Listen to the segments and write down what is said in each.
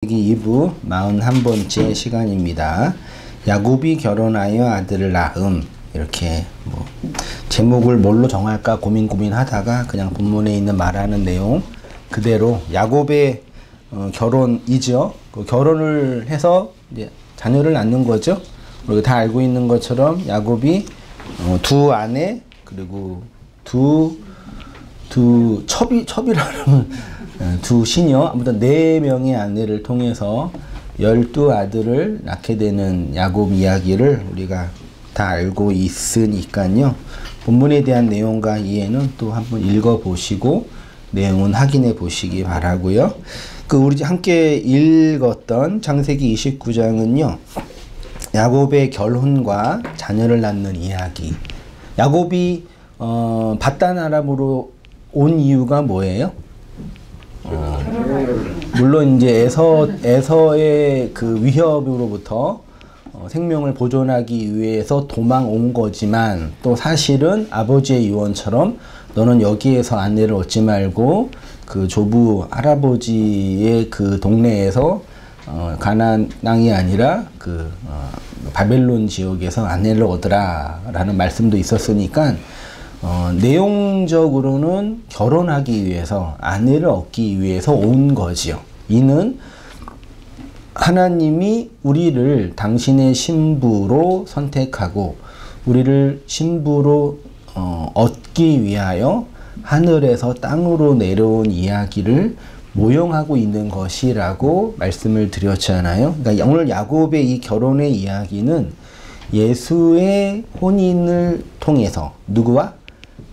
2부 41번째 시간입니다. 야곱이 결혼하여 아들을 낳음. 이렇게 뭐 제목을 뭘로 정할까 고민하다가 그냥 본문에 있는 말하는 내용 그대로 야곱의 결혼이죠. 그 결혼을 해서 이제 자녀를 낳는 거죠. 우리가 다 알고 있는 것처럼 야곱이 두 아내 그리고 두 첩이라는 두 시녀, 아무튼 4명의 아내를 통해서 12아들을 낳게 되는 야곱 이야기를 우리가 다 알고 있으니까요. 본문에 대한 내용과 이해는 또 한번 읽어보시고 내용은 확인해 보시기 바라고요. 우리 함께 읽었던 창세기 29장은요. 야곱의 결혼과 자녀를 낳는 이야기. 야곱이 바단 아람으로 온 이유가 뭐예요? 물론 이제 에서의 그 위협으로부터 생명을 보존하기 위해서 도망 온 거지만 또 사실은 아버지의 유언처럼 너는 여기에서 아내를 얻지 말고 그 조부 할아버지의 그 동네에서 가나안 땅이 아니라 그 바벨론 지역에서 아내를 얻으라 라는 말씀도 있었으니까 내용적으로는 결혼하기 위해서 아내를 얻기 위해서 온 거지요. 이는 하나님이 우리를 당신의 신부로 선택하고 우리를 신부로 얻기 위하여 하늘에서 땅으로 내려온 이야기를 모형하고 있는 것이라고 말씀을 드렸잖아요. 그러니까 오늘 야곱의 이 결혼의 이야기는 예수의 혼인을 통해서 누구와?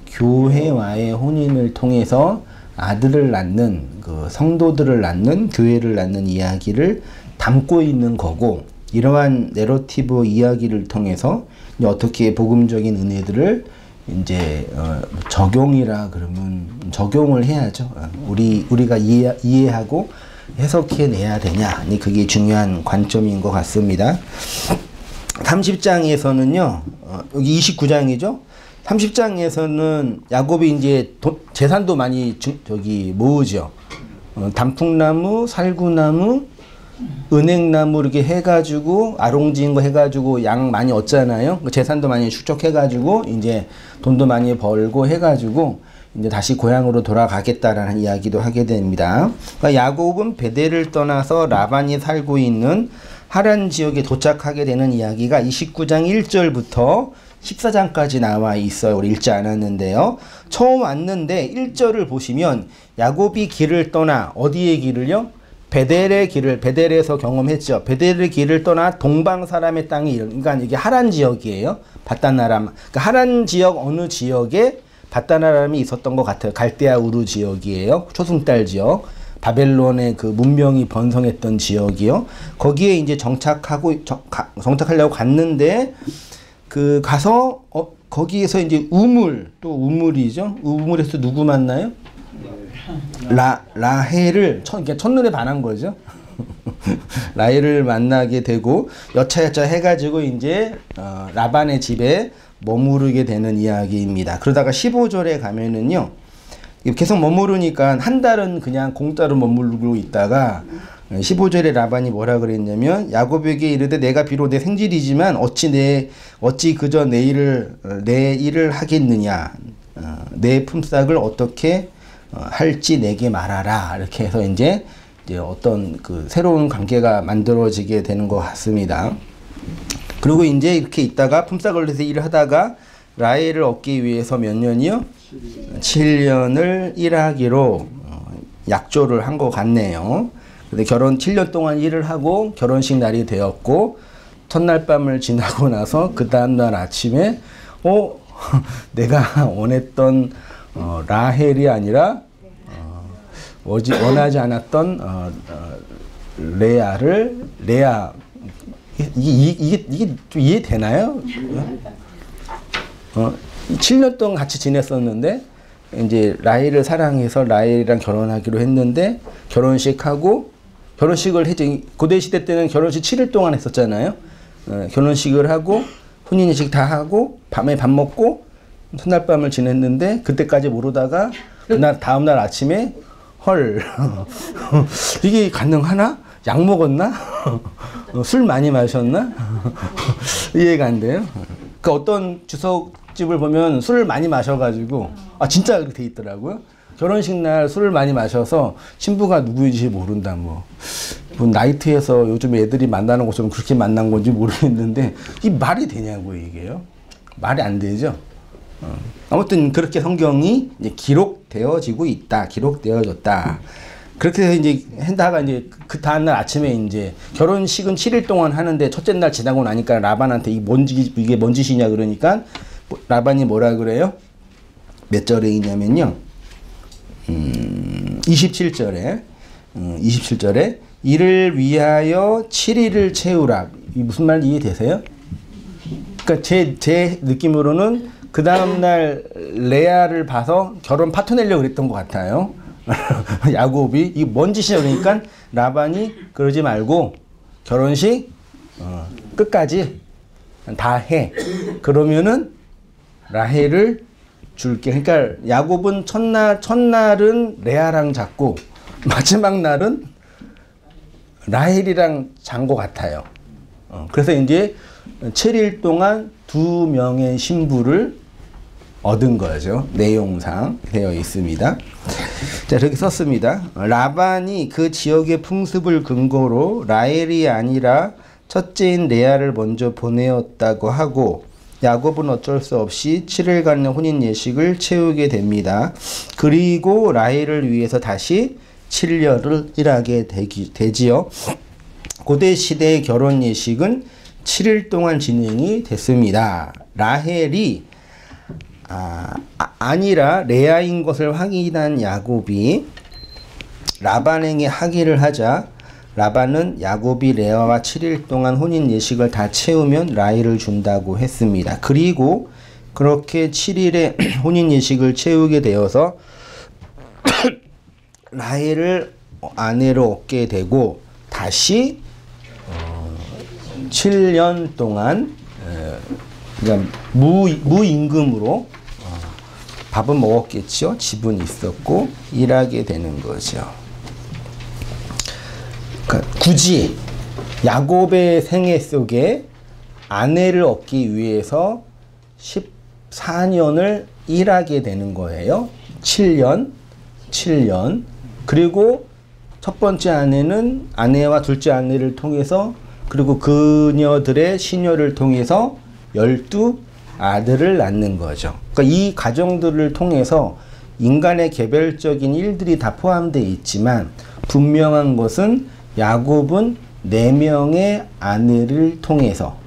교회와의 혼인을 통해서 아들을 낳는 그 성도들을 낳는 교회를 낳는 이야기를 담고 있는 거고, 이러한 내러티브 이야기를 통해서 이제 어떻게 복음적인 은혜들을 이제 적용이라 그러면 적용을 해야죠. 우리가 이해하고 해석해 내야 되냐, 그게 중요한 관점인 것 같습니다. 30장에서는요, 여기 29장이죠. 30장에서는 야곱이 이제 재산도 많이 모으죠. 단풍나무, 살구나무, 은행나무 이렇게 해가지고 아롱지인 거 해가지고 양 많이 얻잖아요. 재산도 많이 축적해가지고 이제 돈도 많이 벌고 해가지고 이제 다시 고향으로 돌아가겠다라는 이야기도 하게 됩니다. 그러니까 야곱은 베델을 떠나서 라반이 살고 있는 하란 지역에 도착하게 되는 이야기가 29장 1절부터 14장까지 나와 있어요. 우리 읽지 않았는데요. 처음 왔는데 1절을 보시면 야곱이 길을 떠나, 어디의 길을요? 베델의 길을, 베델에서 경험했죠. 베델의 길을 떠나 동방 사람의 땅이, 그러니까 이게 하란 지역이에요. 바단 아람. 그러니까 하란 지역 어느 지역에 바단 아람이 있었던 것 같아요. 갈대아 우르 지역이에요. 초승달 지역. 바벨론의 그 문명이 번성했던 지역이요. 거기에 이제 정착하려고 갔는데 가서 거기에서 이제 우물이죠. 우물에서 누구 만나요? 라헬을 첫눈에 반한 거죠. 라헬을 만나게 되고 여차여차 해가지고 이제 라반의 집에 머무르게 되는 이야기입니다. 그러다가 15절에 가면은요, 계속 머무르니까 한 달은 그냥 공짜로 머무르고 있다가 15절에 라반이 뭐라 그랬냐면 야곱에게 이르되 내가 비록 내 생질이지만 어찌 그저 내 일을 하겠느냐, 내 품삯을 어떻게 할지 내게 말하라. 이렇게 해서 이제 어떤 그 새로운 관계가 만들어지게 되는 것 같습니다. 그리고 이제 이렇게 있다가 품삯을 내서 일을 하다가 라헬을 얻기 위해서 몇 년이요? 7년을 일하기로 약조를 한 것 같네요. 근데 7년 동안 일을 하고 결혼식 날이 되었고, 첫날 밤을 지나고 나서 그 다음날 아침에 내가 원했던 라헬이 아니라 원하지 않았던 레아 이게 좀 이해되나요? 7년 동안 같이 지냈었는데 이제 라헬을 사랑해서 라헬이랑 결혼하기로 했는데 결혼식을 했죠. 고대 시대 때는 결혼식 7일 동안 했었잖아요. 결혼식을 하고 혼인식 다 하고 밤에 밥 먹고 첫날 밤을 지냈는데 그때까지 모르다가 다음날 아침에 헐 이게 가능하나? 약 먹었나? 술 많이 마셨나? 이해가 안 돼요. 그 어떤 주석집을 보면 술을 많이 마셔가지고 진짜 그렇게 돼 있더라고요. 결혼식 날 술을 많이 마셔서 신부가 누구인지 모른다 뭐 나이트에서 요즘 애들이 만나는 것처럼 그렇게 만난 건지 모르겠는데 이 말이 되냐고 이게요. 말이 안 되죠. 아무튼 그렇게 성경이 이제 기록되어지고 있다. 기록되어졌다. 그렇게 해서 이제 한다가 이제 그 다음날 아침에 이제 결혼식은 7일 동안 하는데 첫째 날 지나고 나니까 라반한테 이게 뭔 짓이냐 그러니까 라반이 뭐라 그래요? 몇 절에 있냐면요. 27절에 이를 위하여 7일을 채우라. 이 무슨 말인지 이해되세요? 그러니까 제 느낌으로는 그 다음날 레아를 봐서 결혼 파토 내려고 그랬던 것 같아요. 야곱이 이게 뭔 짓이냐 그러니까 라반이 그러지 말고 결혼식 끝까지 다 해. 그러면은 라헬을 줄게. 그러니까 야곱은 첫날은 레아랑 잤고 마지막 날은 라헬이랑 잔 것 같아요. 그래서 이제 7일 동안 2명의 신부를 얻은 거죠. 내용상 되어 있습니다. 자, 이렇게 썼습니다. 라반이 그 지역의 풍습을 근거로 라헬이 아니라 첫째인 레아를 먼저 보내었다고 하고 야곱은 어쩔 수 없이 7일간의 혼인 예식을 채우게 됩니다. 그리고 라헬을 위해서 다시 7년을 일하게 되지요. 고대 시대의 결혼 예식은 7일 동안 진행이 됐습니다. 라헬이 아니라 레아인 것을 확인한 야곱이 라반에게 항의를 하자 라반은 야곱이 레아와 7일 동안 혼인 예식을 다 채우면 라헬을 준다고 했습니다. 그리고 그렇게 7일의 혼인 예식을 채우게 되어서 라헬을 아내로 얻게 되고 다시 7년 동안 그러니까 무임금으로 밥은 먹었겠죠. 집은 있었고 일하게 되는 거죠. 그러니까 굳이 야곱의 생애 속에 아내를 얻기 위해서 14년을 일하게 되는 거예요. 7년. 그리고 첫 번째 아내는 아내와 둘째 아내를 통해서 그리고 그녀들의 시녀를 통해서 12아들을 낳는 거죠. 그러니까 이 가정들을 통해서 인간의 개별적인 일들이 다 포함되어 있지만 분명한 것은 야곱은 4명의 아내를 통해서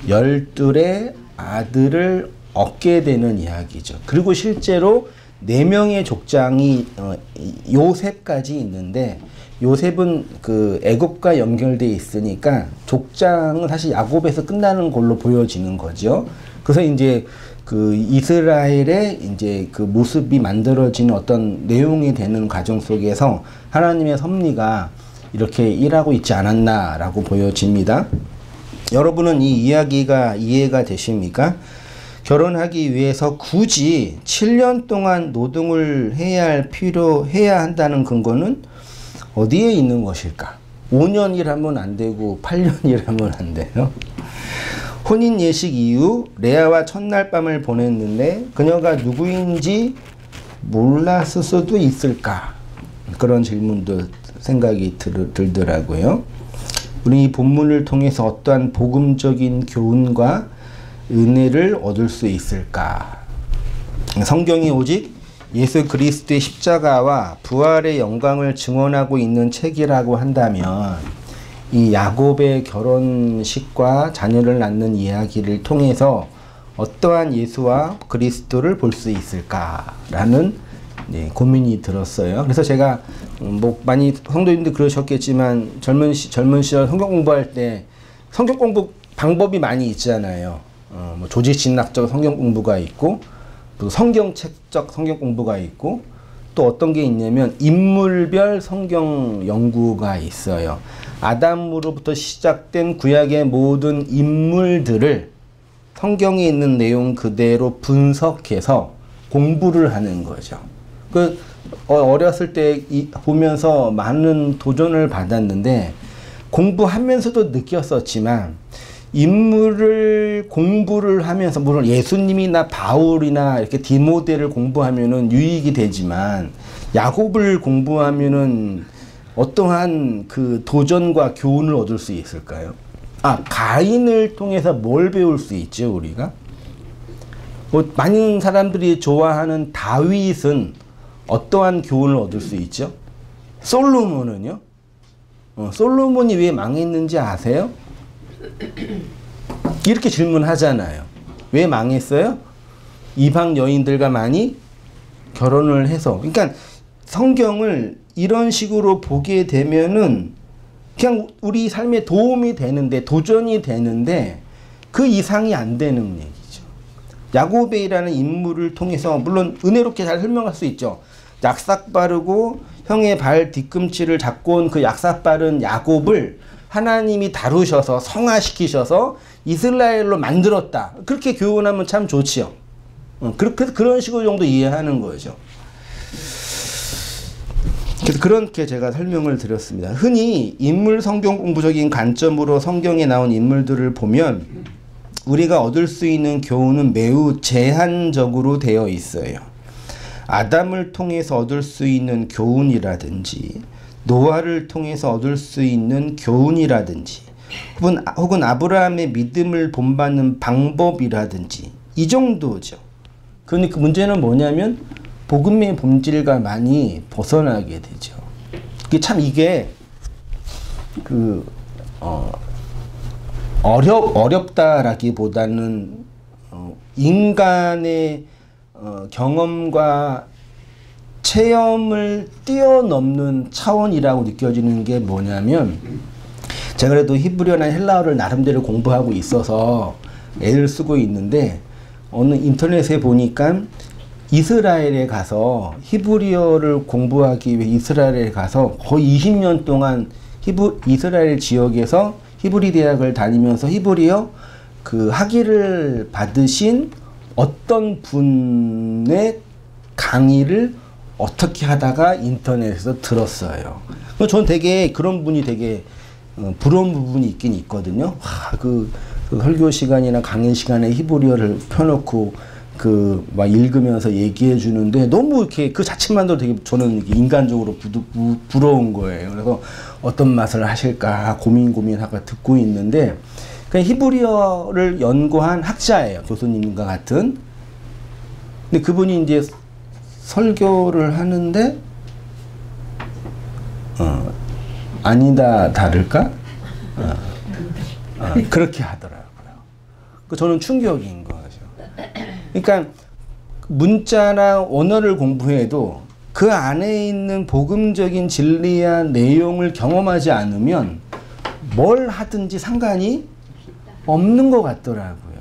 12의 아들을 얻게 되는 이야기죠. 그리고 실제로 4명의 족장이 요셉까지 있는데 요셉은 그 애굽과 연결되어 있으니까 족장은 사실 야곱에서 끝나는 걸로 보여지는 거죠. 그래서 이제 그 이스라엘의 이제 그 모습이 만들어지는 어떤 내용이 되는 과정 속에서 하나님의 섭리가 이렇게 일하고 있지 않았나라고 보여집니다. 여러분은 이 이야기가 이해가 되십니까? 결혼하기 위해서 굳이 7년 동안 노동을 해야 한다는 근거는 어디에 있는 것일까? 5년 일하면 안 되고 8년 일하면 안 돼요. 혼인 예식 이후 레아와 첫날 밤을 보냈는데 그녀가 누구인지 몰랐을 수도 있을까? 그런 질문도 생각이 들더라고요. 우리 이 본문을 통해서 어떠한 복음적인 교훈과 은혜를 얻을 수 있을까? 성경이 오직 예수 그리스도의 십자가와 부활의 영광을 증언하고 있는 책이라고 한다면 이 야곱의 결혼식과 자녀를 낳는 이야기를 통해서 어떠한 예수와 그리스도를 볼 수 있을까라는 고민이 들었어요. 그래서 제가 뭐 많이 성도님들 그러셨겠지만 젊은 시절 성경 공부할 때 성경 공부 방법이 많이 있잖아요. 뭐 조직신학적 성경 공부가 있고 또 성경책적 성경 공부가 있고 또 어떤 게 있냐면 인물별 성경 연구가 있어요. 아담으로부터 시작된 구약의 모든 인물들을 성경에 있는 내용 그대로 분석해서 공부를 하는 거죠. 어렸을 때 보면서 많은 도전을 받았는데 공부하면서도 느꼈었지만 인물을 공부를 하면서 물론 예수님이나 바울이나 이렇게 디모데를 공부하면은 유익이 되지만 야곱을 공부하면은 어떠한 그 도전과 교훈을 얻을 수 있을까요? 가인을 통해서 뭘 배울 수 있죠, 우리가? 많은 사람들이 좋아하는 다윗은 어떠한 교훈을 얻을 수 있죠? 솔로몬은요? 솔로몬이 왜 망했는지 아세요? 이렇게 질문하잖아요. 왜 망했어요? 이방 여인들과 많이 결혼을 해서. 그러니까 성경을 이런 식으로 보게 되면은 그냥 우리 삶에 도움이 되는데, 도전이 되는데 그 이상이 안 되는 얘기죠. 야고베이라는 인물을 통해서 물론 은혜롭게 잘 설명할 수 있죠. 약삭 바르고 형의 발 뒤꿈치를 잡고 온 그 약삭 바른 야곱을 하나님이 다루셔서 성화시키셔서 이스라엘로 만들었다. 그렇게 교훈하면 참 좋지요. 그런 식으로 정도 이해하는 거죠. 그래서 그렇게 제가 설명을 드렸습니다. 흔히 인물 성경 공부적인 관점으로 성경에 나온 인물들을 보면 우리가 얻을 수 있는 교훈은 매우 제한적으로 되어 있어요. 아담을 통해서 얻을 수 있는 교훈이라든지 노아를 통해서 얻을 수 있는 교훈이라든지 혹은 아브라함의 믿음을 본받는 방법이라든지 이 정도죠. 그러니까 문제는 뭐냐면 복음의 본질과 많이 벗어나게 되죠. 이게 어렵다라기보다는 인간의 경험과 체험을 뛰어넘는 차원이라고 느껴지는 게 뭐냐면, 제가 그래도 히브리어나 헬라어를 나름대로 공부하고 있어서 애를 쓰고 있는데 어느 인터넷에 보니까 이스라엘에 가서 히브리어를 공부하기 위해 이스라엘에 가서 거의 20년 동안 이스라엘 지역에서 히브리 대학을 다니면서 히브리어 그 학위를 받으신 어떤 분의 강의를 어떻게 하다가 인터넷에서 들었어요. 저는 되게 그런 분이 되게 부러운 부분이 있긴 있거든요. 그 설교 시간이나 강의 시간에 히브리어를 펴놓고 막 읽으면서 얘기해 주는데 너무 이렇게 그 자체만도 되게 저는 이렇게 인간적으로 부러운 거예요. 그래서 어떤 맛을 하실까 고민하고 듣고 있는데, 그냥 히브리어를 연구한 학자예요. 교수님과 같은. 근데 그분이 이제 설교를 하는데 아니다 다를까? 그렇게 하더라고요. 저는 충격인 거죠. 그러니까 문자나 언어를 공부해도 그 안에 있는 복음적인 진리와 내용을 경험하지 않으면 뭘 하든지 상관이 없는 것 같더라고요.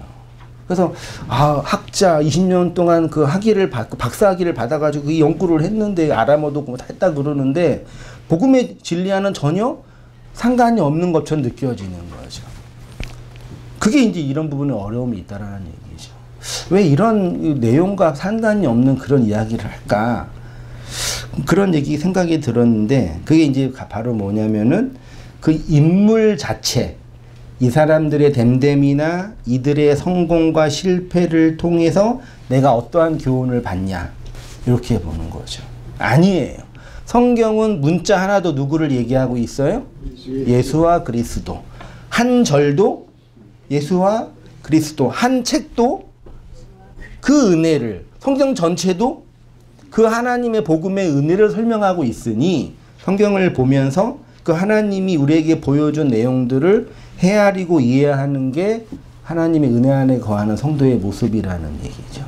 그래서 학자 20년 동안 그 학위를 받고 박사학위를 받아가지고 이 연구를 했는데 아람어도 했다 그러는데 복음의 진리와는 전혀 상관이 없는 것처럼 느껴지는 거죠. 그게 이제 이런 부분에 어려움이 있다라는 얘기죠. 왜 이런 내용과 상관이 없는 그런 이야기를 할까? 그런 생각이 들었는데, 그게 이제 바로 뭐냐면은 그 인물 자체, 이 사람들의 됨됨이나 이들의 성공과 실패를 통해서 내가 어떠한 교훈을 받냐, 이렇게 보는 거죠. 아니에요. 성경은 문자 하나도 누구를 얘기하고 있어요? 예수와 그리스도. 한 절도 예수와 그리스도. 한 책도 그 은혜를, 성경 전체도 그 하나님의 복음의 은혜를 설명하고 있으니 성경을 보면서 그 하나님이 우리에게 보여준 내용들을 헤아리고 이해하는 게 하나님의 은혜 안에 거하는 성도의 모습이라는 얘기죠.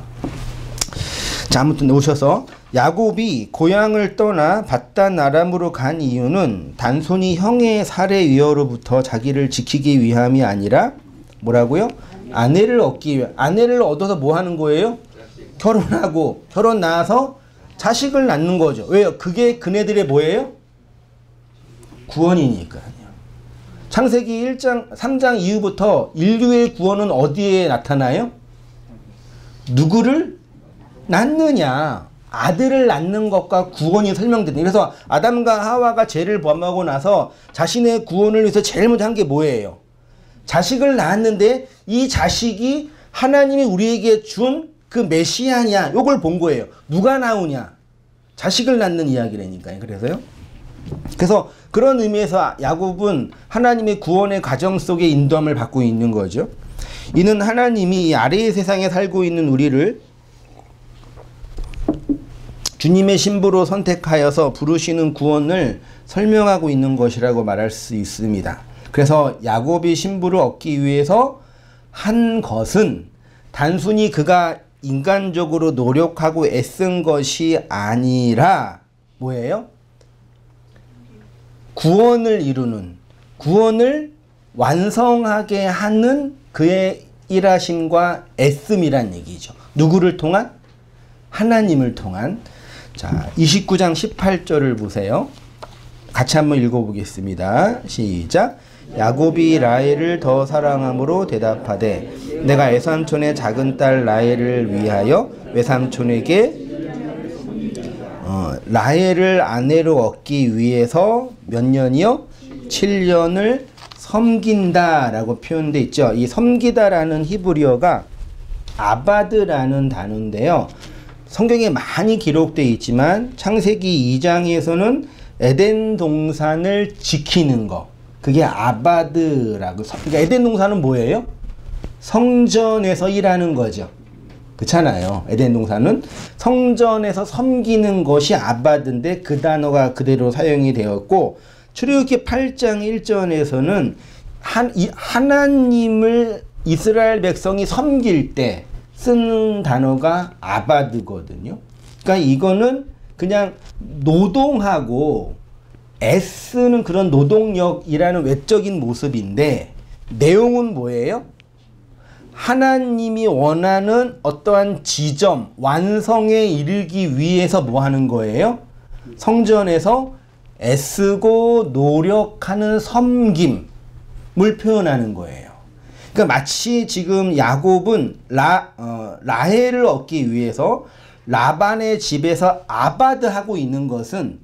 자, 아무튼 오셔서 야곱이 고향을 떠나 바단 아람으로 간 이유는 단순히 형의 살해 위협으로부터 자기를 지키기 위함이 아니라 뭐라고요? 아내를 얻기 위해. 아내를 얻어서 뭐 하는 거예요? 결혼하고 결혼 낳아서 자식을 낳는 거죠. 왜요? 그게 그네들의 뭐예요? 구원이니까요. 창세기 1장 3장 이후부터 인류의 구원은 어디에 나타나요? 누구를 낳느냐, 아들을 낳는 것과 구원이 설명됩니다. 그래서 아담과 하와가 죄를 범하고 나서 자신의 구원을 위해서 제일 먼저 한 게 뭐예요? 자식을 낳았는데 이 자식이 하나님이 우리에게 준 그 메시아냐, 요걸 본 거예요. 누가 나오냐? 자식을 낳는 이야기라니까요. 그래서 그런 의미에서 야곱은 하나님의 구원의 과정 속에 인도함을 받고 있는 거죠. 이는 하나님이 이 아래의 세상에 살고 있는 우리를 주님의 신부로 선택하여서 부르시는 구원을 설명하고 있는 것이라고 말할 수 있습니다. 그래서 야곱이 신부를 얻기 위해서 한 것은 단순히 그가 인간적으로 노력하고 애쓴 것이 아니라 뭐예요? 구원을 이루는, 구원을 완성하게 하는 그의 일하심과 애씀이란 얘기죠. 누구를 통한? 하나님을 통한. 자, 29장 18절을 보세요. 같이 한번 읽어보겠습니다. 시작. 야곱이 라헬을 더 사랑함으로 대답하되 내가 외삼촌의 작은 딸 라헬을 위하여 외삼촌에게 라헬을 아내로 얻기 위해서 몇 년이요? 7년을 섬긴다 라고 표현되어 있죠. 이 섬기다라는 히브리어가 아바드라는 단어인데요. 성경에 많이 기록되어 있지만 창세기 2장에서는 에덴 동산을 지키는 거, 그게 아바드라고. 그러니까 에덴 동산은 뭐예요? 성전에서 일하는 거죠. 그렇잖아요. 에덴 동산은 성전에서 섬기는 것이 아바드인데 그 단어가 그대로 사용이 되었고, 출애굽기 8장 1절에서는 하나님을 이스라엘 백성이 섬길 때 쓰는 단어가 아바드거든요. 그러니까 이거는 그냥 노동하고 애쓰는 그런 노동력이라는 외적인 모습인데 내용은 뭐예요? 하나님이 원하는 어떠한 지점, 완성에 이르기 위해서 뭐 하는 거예요? 성전에서 애쓰고 노력하는 섬김을 표현하는 거예요. 그러니까 마치 지금 야곱은 라헬을 얻기 위해서 라반의 집에서 아바드하고 있는 것은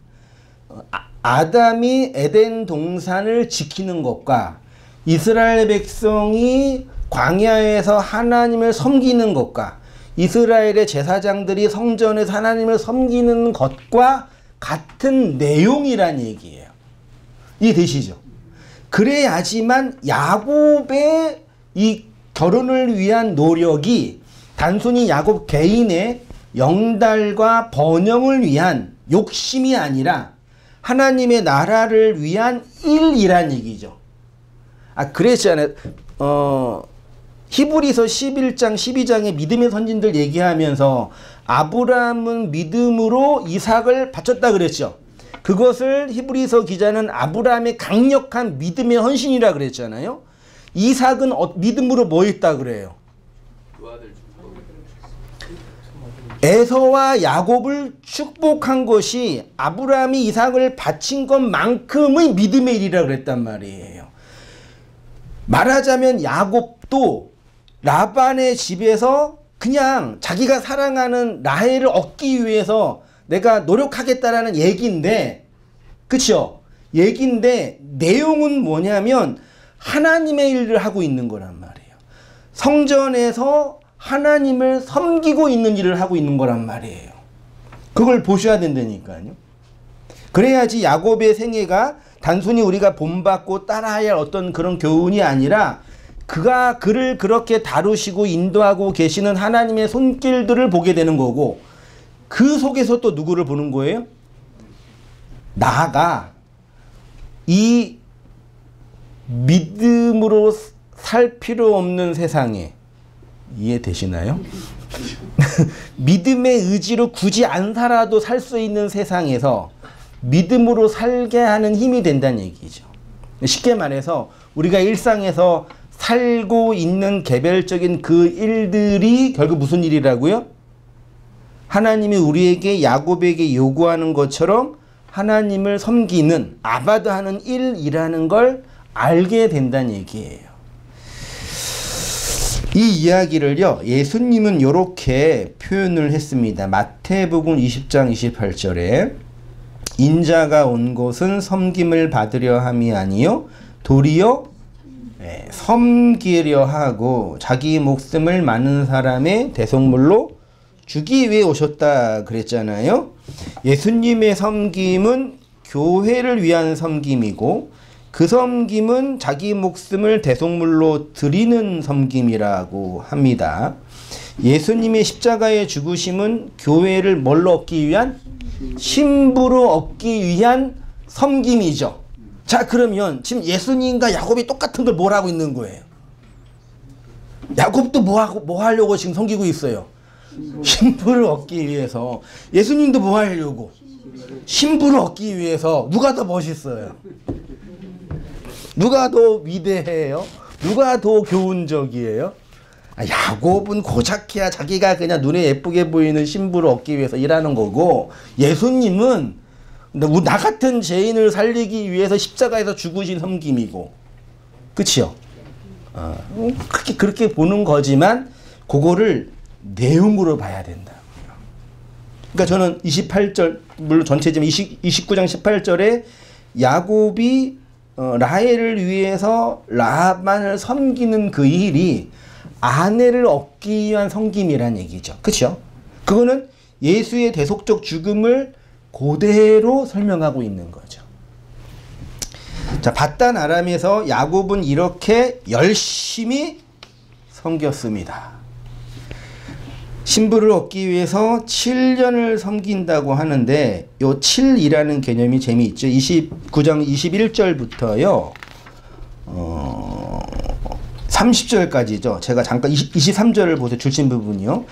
아담이 에덴 동산을 지키는 것과 이스라엘 백성이 광야에서 하나님을 섬기는 것과 이스라엘의 제사장들이 성전에서 하나님을 섬기는 것과 같은 내용이란 얘기예요. 이해되시죠? 그래야지만 야곱의 이 결혼을 위한 노력이 단순히 야곱 개인의 영달과 번영을 위한 욕심이 아니라 하나님의 나라를 위한 일이란 얘기죠. 그랬잖아요. 히브리서 11장 12장에 믿음의 선진들 얘기하면서 아브라함은 믿음으로 이삭을 바쳤다 그랬죠. 그것을 히브리서 기자는 아브라함의 강력한 믿음의 헌신이라 그랬잖아요. 이삭은 믿음으로 뭐 했다 그래요? 에서와 야곱을 축복한 것이 아브라함이 이삭을 바친 것만큼의 믿음의 일이라 그랬단 말이에요. 말하자면 야곱도 라반의 집에서 그냥 자기가 사랑하는 라헬을 얻기 위해서 내가 노력하겠다라는 얘기인데, 그쵸? 얘기인데 내용은 뭐냐면 하나님의 일을 하고 있는 거란 말이에요. 성전에서 하나님을 섬기고 있는 일을 하고 있는 거란 말이에요. 그걸 보셔야 된다니까요. 그래야지 야곱의 생애가 단순히 우리가 본받고 따라야 할 어떤 그런 교훈이 아니라 그를 그렇게 다루시고 인도하고 계시는 하나님의 손길들을 보게 되는 거고, 그 속에서 또 누구를 보는 거예요? 나아가 이 믿음으로 살 필요 없는 세상에, 이해되시나요? 믿음의 의지로 굳이 안 살아도 살 수 있는 세상에서 믿음으로 살게 하는 힘이 된다는 얘기죠. 쉽게 말해서 우리가 일상에서 살고 있는 개별적인 그 일들이 결국 무슨 일이라고요? 하나님이 우리에게 야곱에게 요구하는 것처럼 하나님을 섬기는 아바드하는 일이라는 걸 알게 된다는 얘기예요. 이 이야기를요, 예수님은 이렇게 표현을 했습니다. 마태복음 20장 28절에 인자가 온 곳은 섬김을 받으려 함이 아니요 도리어 섬기려 하고 자기 목숨을 많은 사람의 대속물로 주기 위해 오셨다 그랬잖아요. 예수님의 섬김은 교회를 위한 섬김이고 그 섬김은 자기 목숨을 대속물로 드리는 섬김이라고 합니다. 예수님의 십자가의 죽으심은 교회를 뭘로 얻기 위한? 신부로 얻기 위한 섬김이죠. 자, 그러면 지금 예수님과 야곱이 똑같은 걸 뭘 하고 있는 거예요? 야곱도 뭐 하려고 지금 섬기고 있어요? 신부를 얻기 위해서. 예수님도 뭐 하려고? 신부를 얻기 위해서. 누가 더 멋있어요? 누가 더 위대해요? 누가 더 교훈적이에요? 야곱은 고작해야 자기가 그냥 눈에 예쁘게 보이는 신부를 얻기 위해서 일하는 거고, 예수님은 나 같은 죄인을 살리기 위해서 십자가에서 죽으신 섬김이고, 그치요? 그렇게 보는 거지만 그거를 내용으로 봐야 된다. 그러니까 저는 28절, 물론 전체지만 29장 18절에 야곱이 라헬을 위해서 라반을 섬기는 그 일이 아내를 얻기 위한 섬김이란 얘기죠. 그렇죠? 그거는 예수의 대속적 죽음을 그대로 설명하고 있는 거죠. 자, 밧단 아람에서 야곱은 이렇게 열심히 섬겼습니다. 신부를 얻기 위해서 7년을 섬긴다고 하는데 요 7이라는 개념이 재미있죠. 29장 21절부터요. 30절까지죠. 제가 잠깐 23절을 보세요. 줄친 부분이요.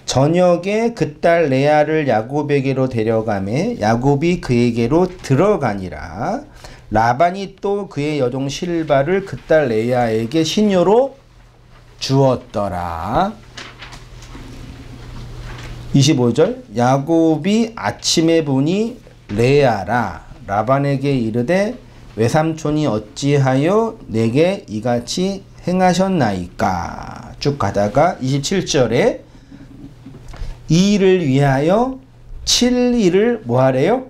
저녁에 그 딸 레아를 야곱에게로 데려가매 야곱이 그에게로 들어가니라. 라반이 또 그의 여종 실바를 그 딸 레아에게 시녀로 주었더라. 25절 야곱이 아침에 보니 레아라. 라반에게 이르되 외삼촌이 어찌하여 내게 이같이 행하셨나이까. 쭉 가다가 27절에 이 일을 위하여 7일을 뭐하래요?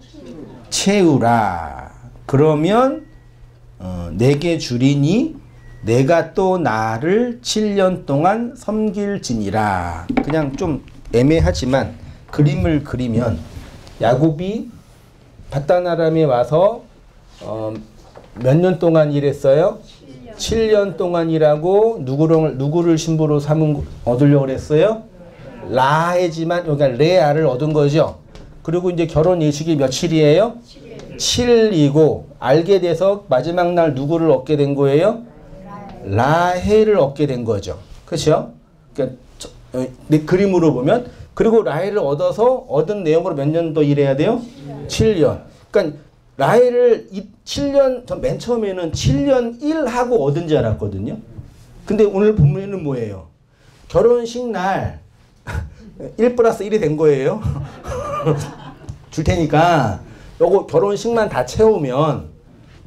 채우라. 그러면 내게 주리니 내가 또 나를 7년 동안 섬길지니라. 그냥 좀 애매하지만 그림을 그리면 야곱이 밧단 아람에 와서 몇 년 동안 일했어요? 7년 동안 일하고 누구를 신부로 얻으려고 그랬어요? 라헤지만 여기가 레아를 얻은 거죠. 그리고 이제 결혼 예식이 며칠이에요? 7일이고 알게 돼서 마지막 날 누구를 얻게 된 거예요? 라헬을 얻게 된 거죠. 그렇죠? 그러니까 내 그림으로 보면 그리고 라헬을 얻어서 얻은 내용으로 몇 년 더 일해야 돼요? 7년. 그러니까 라헬을 7년 전 맨 처음에는 7년 일하고 얻은 줄 알았거든요. 근데 오늘 본문에는 뭐예요? 결혼식 날 1+1이 된 거예요. 줄 테니까 요거 결혼식만 다 채우면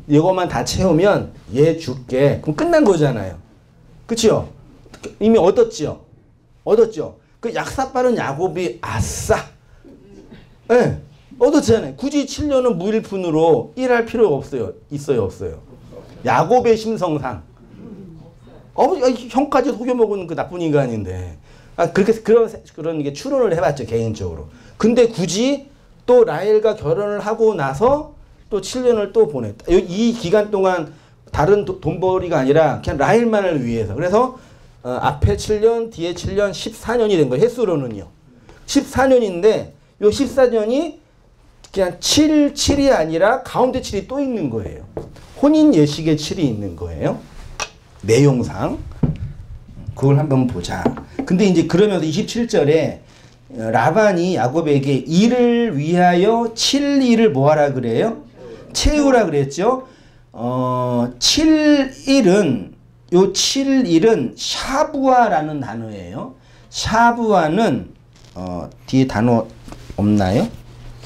이거만 다 채우면 얘 줄게. 그럼 끝난 거잖아요. 그치요? 이미 얻었죠? 얻었죠? 그 약사빠른 야곱이 아싸! 예, 네, 얻었잖아요. 굳이 7년은 무일푼으로 일할 필요가 없어요. 있어요? 없어요? 야곱의 심성상. 형까지 속여먹은 그 나쁜 인간인데. 그렇게, 그런 게 추론을 해봤죠, 개인적으로. 근데 굳이 또 라헬과 결혼을 하고 나서 또 7년을 또 보냈다. 이 기간 동안 다른 돈벌이가 아니라 그냥 라헬만을 위해서. 그래서 앞에 7년, 뒤에 7년, 14년이 된 거예요. 횟수로는요. 14년인데 요 14년이 그냥 7이 아니라 가운데 7이 또 있는 거예요. 혼인 예식의 7이 있는 거예요. 내용상. 그걸 한번 보자. 근데 이제 그러면서 27절에 라반이 야곱에게 이를 위하여 7일을 뭐하라 그래요? 채우라 그랬죠. 7일은 요 7일은 샤부아라는 단어예요. 샤부아는 뒤에 단어 없나요?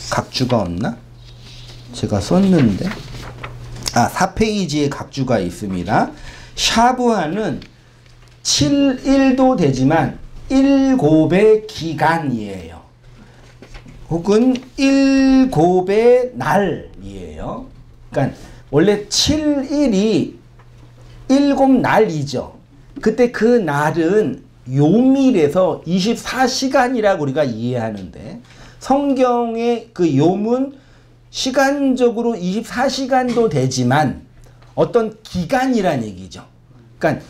각주가 없나? 제가 썼는데 4페이지에 각주가 있습니다. 샤부아는 7일도 되지만 7의 기간이에요. 혹은 7의 날이에요. 그러니까 원래 7일이 7날이죠. 그때 그 날은 요밀에서 24시간이라고 우리가 이해하는데 성경의 그 요문 시간적으로 24시간도 되지만 어떤 기간이란 얘기죠. 그러니까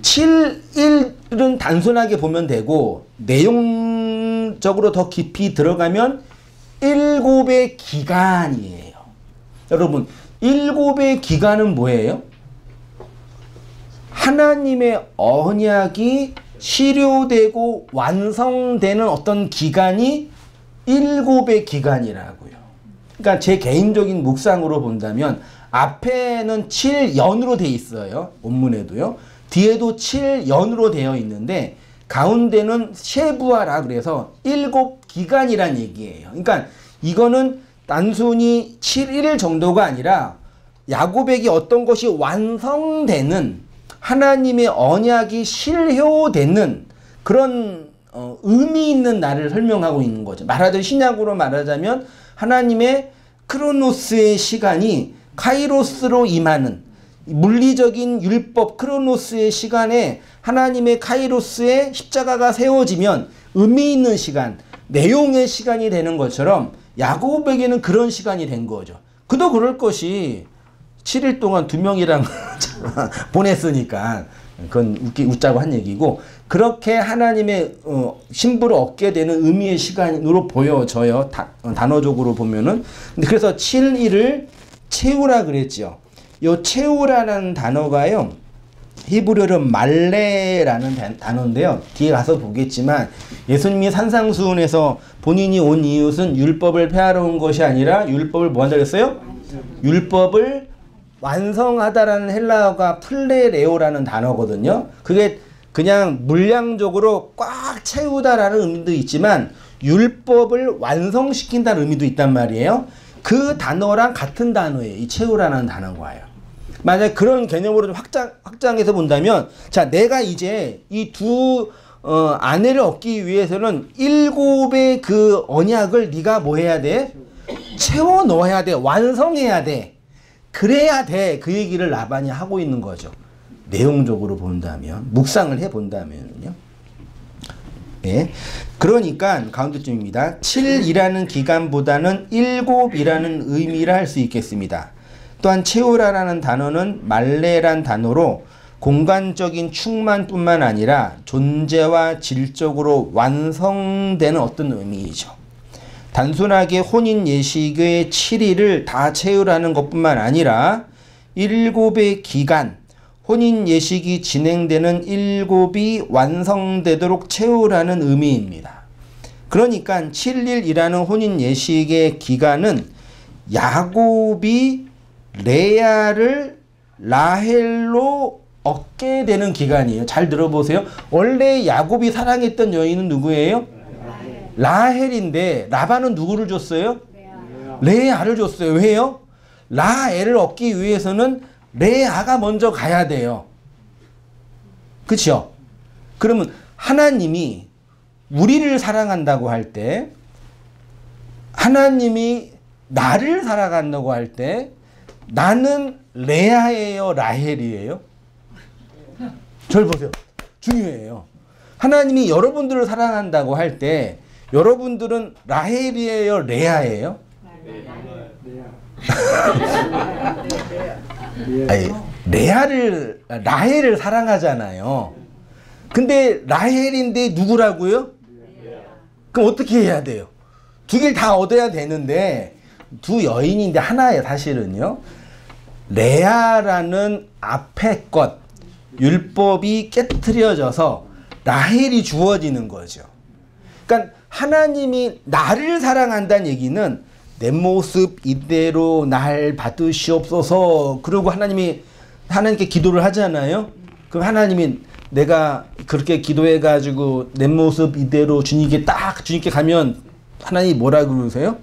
7일은 단순하게 보면 되고 내용적으로 더 깊이 들어가면 7의 기간이에요. 여러분 7의 기간은 뭐예요? 하나님의 언약이 실효되고 완성되는 어떤 기간이 7의 기간이라고요. 그러니까 제 개인적인 묵상으로 본다면 앞에는 7연으로 돼 있어요. 원문에도요. 뒤에도 7연으로 되어 있는데 가운데는 세부하라 그래서 7기간이란 얘기예요. 그러니까 이거는 단순히 7일 정도가 아니라 야고백이 어떤 것이 완성되는 하나님의 언약이 실효되는 그런 의미 있는 날을 설명하고 있는 거죠. 말하자면 신약으로 말하자면 하나님의 크로노스의 시간이 카이로스로 임하는 물리적인 율법 크로노스의 시간에 하나님의 카이로스의 십자가가 세워지면 의미 있는 시간, 내용의 시간이 되는 것처럼 야고보에게는 그런 시간이 된 거죠. 그도 그럴 것이 7일 동안 2명이랑 보냈으니까 그건 웃자고 한 얘기고 그렇게 하나님의 신부를 얻게 되는 의미의 시간으로 보여져요. 단어적으로 보면은. 근데 그래서 7일을 채우라 그랬죠. 요 채우라는 단어가요. 히브리어로 말레라는 단어인데요. 뒤에 가서 보겠지만 예수님이 산상수훈에서 본인이 온 이유는 율법을 폐하러 온 것이 아니라 율법을 뭐 한다 그랬어요? 율법을 완성하다라는 헬라어가 플레레오라는 단어거든요. 그게 그냥 물량적으로 꽉 채우다라는 의미도 있지만 율법을 완성시킨다는 의미도 있단 말이에요. 그 단어랑 같은 단어예요. 이 채우라는 단어가요. 만약 그런 개념으로 확장해서 본다면 자 내가 이제 이 두 아내를 얻기 위해서는 7의 그 언약을 네가 뭐 해야 돼? 채워 넣어야 돼. 완성해야 돼. 그래야 돼. 그 얘기를 라반이 하고 있는 거죠. 내용적으로 본다면 묵상을 해 본다면요. 예. 그러니까 가운데쯤입니다. 7이라는 기간보다는 7이라는 의미를 할 수 있겠습니다. 또한 채우라라는 단어는 말레란 단어로 공간적인 충만뿐만 아니라 존재와 질적으로 완성되는 어떤 의미이죠. 단순하게 혼인 예식의 7일을 다 채우라는 것뿐만 아니라 7의 기간, 혼인 예식이 진행되는 7이 완성되도록 채우라는 의미입니다. 그러니까 7일이라는 혼인 예식의 기간은 야곱이 레아를 라헬로 얻게 되는 기간이에요. 잘 들어보세요. 원래 야곱이 사랑했던 여인은 누구예요? 라헬인데 라반은 누구를 줬어요? 레아를 줬어요. 왜요? 라헬을 얻기 위해서는 레아가 먼저 가야 돼요. 그렇죠? 그러면 하나님이 우리를 사랑한다고 할 때 하나님이 나를 사랑한다고 할 때 나는 레아예요? 라헬이에요? 저를 보세요. 중요해요. 하나님이 여러분들을 사랑한다고 할 때 여러분들은 라헬이에요? 레아예요? 아니, 라헬을 사랑하잖아요. 근데 라헬인데 누구라고요? 그럼 어떻게 해야 돼요? 두 개를 다 얻어야 되는데 두 여인인데 하나예요. 사실은요. 레아라는 앞에 것 율법이 깨트려져서 라헬이 주어지는 거죠. 그러니까 하나님이 나를 사랑한다는 얘기는 내 모습 이대로 날 받으시옵소서. 그러고 하나님께 기도를 하잖아요. 그럼 하나님이 내가 그렇게 기도해가지고 내 모습 이대로 주님께 가면 하나님이 뭐라 그러세요?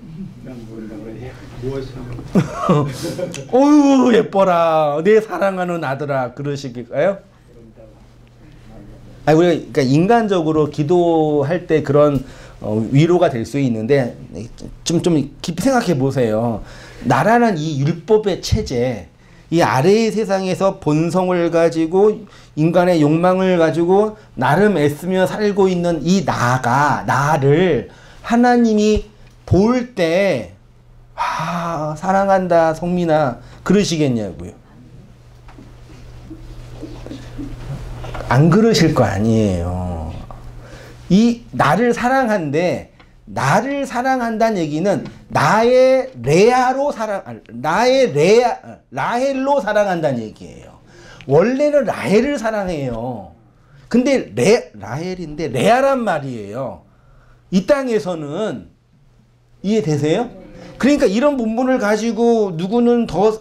어휴 예뻐라 내 사랑하는 아들아 그러실까요? 아니, 우리가 그러니까 인간적으로 기도할 때 그런 위로가 될 수 있는데 좀 깊이 생각해 보세요. 나라는 이 율법의 체제, 이 아래의 세상에서 본성을 가지고 인간의 욕망을 가지고 나름 애쓰며 살고 있는 이 나를 하나님이 볼 때 사랑한다 성민아 그러시겠냐고요. 안 그러실 거 아니에요. 이 나를 사랑한데, 나를 사랑한다는 얘기는 나의 라헬로 사랑한다는 얘기예요. 원래는 라헬을 사랑해요. 근데 라헬인데 레아란 말이에요. 이 땅에서는. 이해되세요? 그러니까 이런 본문을 가지고 누구는 더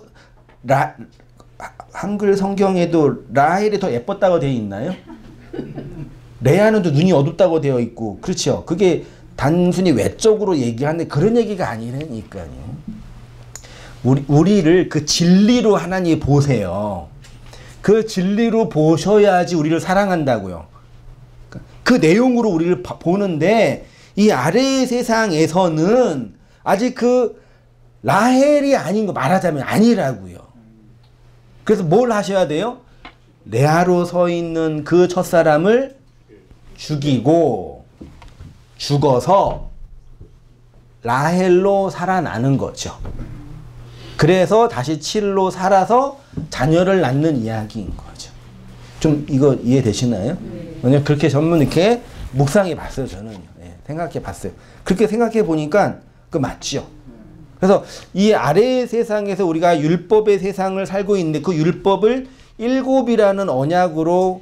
한글 성경에도 라헬이 더 예뻤다고 되어 있나요? 레아는 또 눈이 어둡다고 되어 있고, 그렇죠? 그게 단순히 외적으로 얘기하는데 그런 얘기가 아니라니까요. 우리를 그 진리로 하나님이 보세요. 그 진리로 보셔야지 우리를 사랑한다고요. 그 내용으로 우리를 보는데 이 아래의 세상에서는 아직 그 라헬이 아닌 거 말하자면 아니라고요. 그래서 뭘 하셔야 돼요? 레아로 서 있는 그 첫사람을 죽어서 라헬로 살아나는 거죠. 그래서 다시 7로 살아서 자녀를 낳는 이야기인 거죠. 좀 이거 이해되시나요? 왜냐면 그렇게 전문 이렇게 묵상해 봤어요, 저는. 네, 생각해 봤어요. 그렇게 생각해 보니까 그 맞죠. 그래서 이 아래의 세상에서 우리가 율법의 세상을 살고 있는데 그 율법을 일곱이라는 언약으로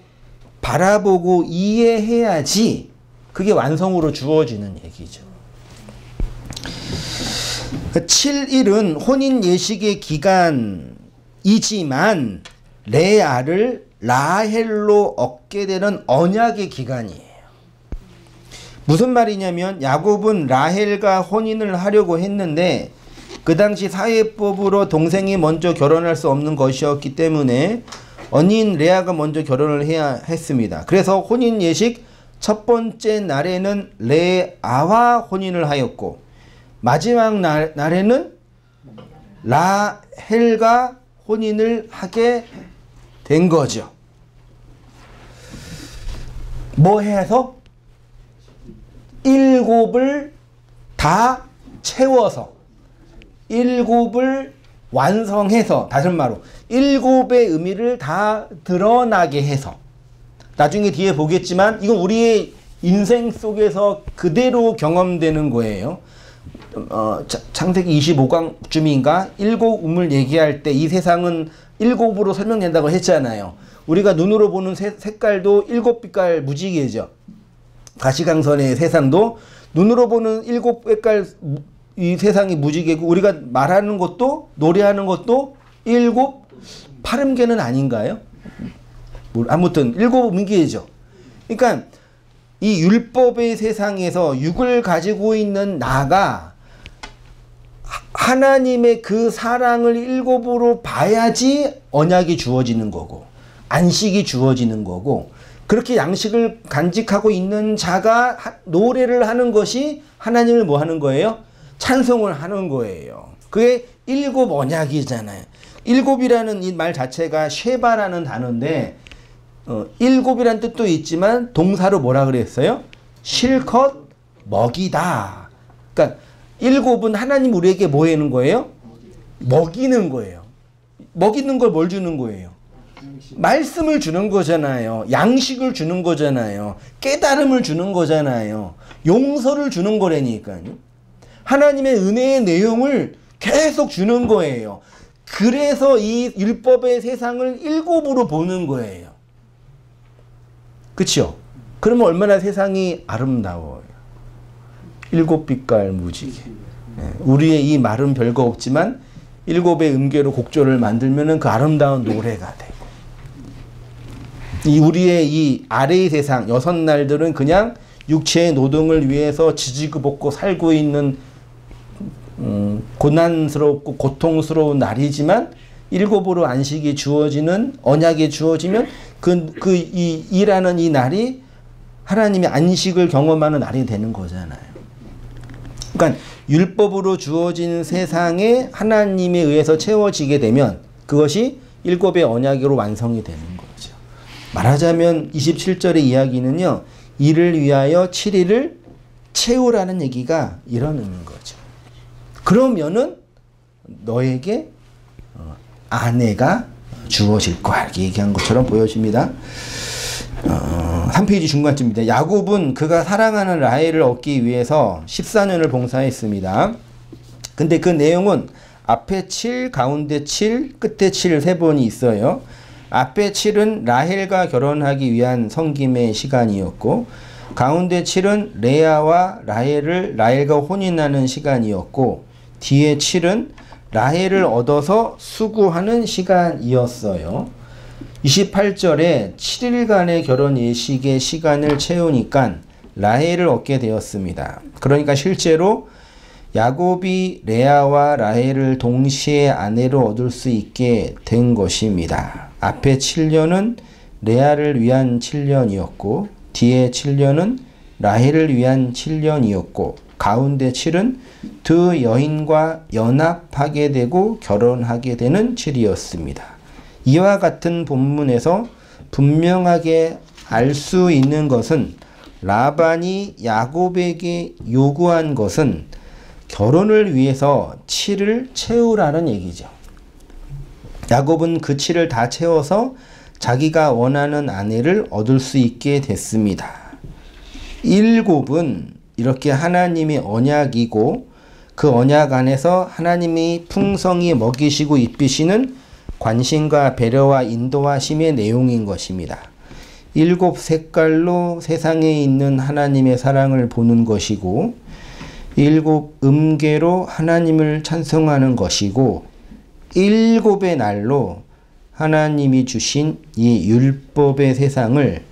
바라보고 이해해야지 그게 완성으로 주어지는 얘기죠. 7일은 혼인 예식의 기간이지만 레아를 라헬로 얻게 되는 언약의 기간이에요. 무슨 말이냐면 야곱은 라헬과 혼인을 하려고 했는데 그 당시 사회법으로 동생이 먼저 결혼할 수 없는 것이었기 때문에 언니인 레아가 먼저 결혼을 해야 했습니다. 그래서 혼인 예식 첫 번째 날에는 레아와 혼인을 하였고 마지막 날에는 라헬과 혼인을 하게 된 거죠. 뭐 해서? 일곱을 다 채워서, 일곱을 완성해서, 다른 말로 일곱의 의미를 다 드러나게 해서. 나중에 뒤에 보겠지만 이건 우리의 인생 속에서 그대로 경험되는 거예요. 창세기 25강쯤인가 일곱 음을 얘기할 때 이 세상은 일곱으로 설명된다고 했잖아요. 우리가 눈으로 보는 색깔도 일곱 빛깔 무지개죠. 가시광선의 세상도 눈으로 보는 일곱 색깔 이 세상이 무지개고 우리가 말하는 것도 노래하는 것도 일곱 파름개는 아닌가요? 아무튼 일곱 음계죠. 그러니까 이 율법의 세상에서 육을 가지고 있는 나가 하나님의 그 사랑을 일곱으로 봐야지 언약이 주어지는 거고 안식이 주어지는 거고 그렇게 양식을 간직하고 있는 자가 노래를 하는 것이 하나님을 뭐 하는 거예요? 찬송을 하는 거예요. 그게 일곱 언약이잖아요. 일곱이라는 이 말 자체가 쉐바라는 단어인데 일곱이란 뜻도 있지만 동사로 뭐라 그랬어요? 실컷 먹이다. 그러니까 일곱은 하나님 우리에게 뭐 하는 거예요? 먹이는 거예요. 먹이는 걸 뭘 주는 거예요? 말씀을 주는 거잖아요. 양식을 주는 거잖아요. 깨달음을 주는 거잖아요. 용서를 주는 거라니까요. 하나님의 은혜의 내용을 계속 주는 거예요. 그래서 이 율법의 세상을 일곱으로 보는 거예요. 그렇죠? 그러면 얼마나 세상이 아름다워요. 일곱 빛깔 무지개. 우리의 이 말은 별거 없지만 일곱의 음계로 곡조를 만들면 그 아름다운 노래가 되고 우리의 이 아래의 세상 여섯 날들은 그냥 육체의 노동을 위해서 지지고 볶고 살고 있는 고난스럽고 고통스러운 날이지만 일곱으로 안식이 주어지는 언약이 주어지면 일하는 이 날이 하나님의 안식을 경험하는 날이 되는 거잖아요. 그러니까 율법으로 주어진 세상에 하나님에 의해서 채워지게 되면 그것이 일곱의 언약으로 완성이 되는 거죠. 말하자면 27절의 이야기는요. 이를 위하여 7일을 채우라는 얘기가 이런 의미인 거죠. 그러면은 너에게 아내가 주어질 거야. 이렇게 얘기한 것처럼 보여집니다. 3페이지 중간쯤입니다. 야곱은 그가 사랑하는 라헬을 얻기 위해서 14년을 봉사했습니다. 근데 그 내용은 앞에 7, 가운데 7, 끝에 7 세 번이 있어요. 앞에 7은 라헬과 결혼하기 위한 섬김의 시간이었고 가운데 7은 레아와 라헬과 혼인하는 시간이었고 뒤에 7은 라헬을 얻어서 수구하는 시간이었어요. 28절에 7일간의 결혼 예식의 시간을 채우니까 라헬을 얻게 되었습니다. 그러니까 실제로 야곱이 레아와 라헬을 동시에 아내로 얻을 수 있게 된 것입니다. 앞에 7년은 레아를 위한 7년이었고 뒤에 7년은 라헬을 위한 7년이었고 가운데 7은 두 여인과 연합하게 되고 결혼하게 되는 7이었습니다. 이와 같은 본문에서 분명하게 알 수 있는 것은 라반이 야곱에게 요구한 것은 결혼을 위해서 7을 채우라는 얘기죠. 야곱은 그 7을 다 채워서 자기가 원하는 아내를 얻을 수 있게 됐습니다. 7은 이렇게 하나님의 언약이고 그 언약 안에서 하나님이 풍성히 먹이시고 입히시는 관심과 배려와 인도하심의 내용인 것입니다. 7 색깔로 세상에 있는 하나님의 사랑을 보는 것이고 7 음계로 하나님을 찬송하는 것이고 7의 날로 하나님이 주신 이 율법의 세상을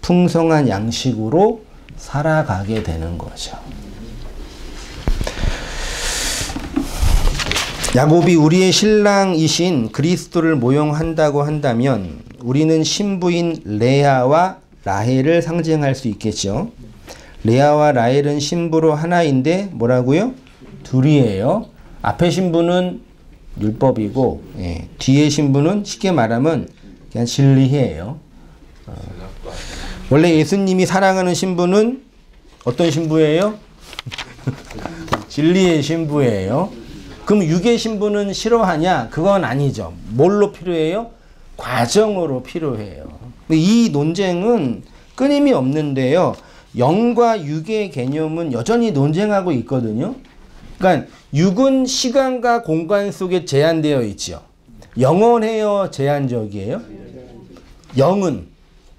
풍성한 양식으로 살아가게 되는 거죠. 야곱이 우리의 신랑이신 그리스도를 모형한다고 한다면 우리는 신부인 레아와 라헬을 상징할 수 있겠죠. 레아와 라헬은 신부로 하나인데 뭐라고요? 둘이에요. 앞에 신부는 율법이고 뒤에 신부는 쉽게 말하면 그냥 진리예요. 원래 예수님이 사랑하는 신부는 어떤 신부예요? 진리의 신부예요. 그럼 육의 신부는 싫어하냐? 그건 아니죠. 뭘로 필요해요? 과정으로 필요해요. 이 논쟁은 끊임이 없는데요. 영과 육의 개념은 여전히 논쟁하고 있거든요. 그러니까 육은 시간과 공간 속에 제한되어 있죠. 영원해요? 제한적이에요? 영은,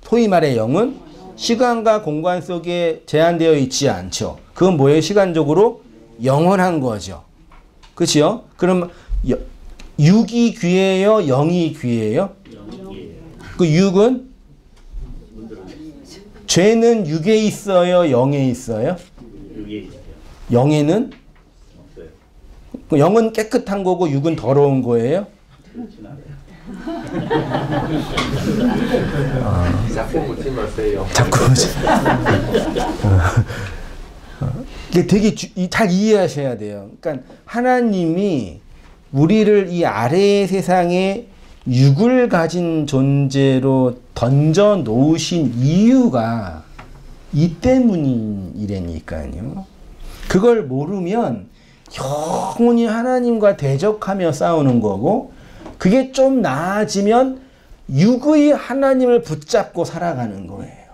소위 말해 영은 시간과 공간 속에 제한되어 있지 않죠. 그건 뭐예요? 시간적으로 영원한 거죠. 그렇죠? 그럼 육이 귀해요? 영이 귀해요? 그 육은? 죄는 육에 있어요? 영에 있어요? 영에는? 영은 깨끗한 거고 육은 더러운 거예요? 자꾸 묻지 마세요. 자꾸 묻지. 이게 되게 잘 이해하셔야 돼요. 그러니까 하나님이 우리를 이 아래의 세상에 육을 가진 존재로 던져 놓으신 이유가 이 때문이라니까요. 그걸 모르면 영원히 하나님과 대적하며 싸우는 거고 그게 좀 나아지면 육의 하나님을 붙잡고 살아가는 거예요.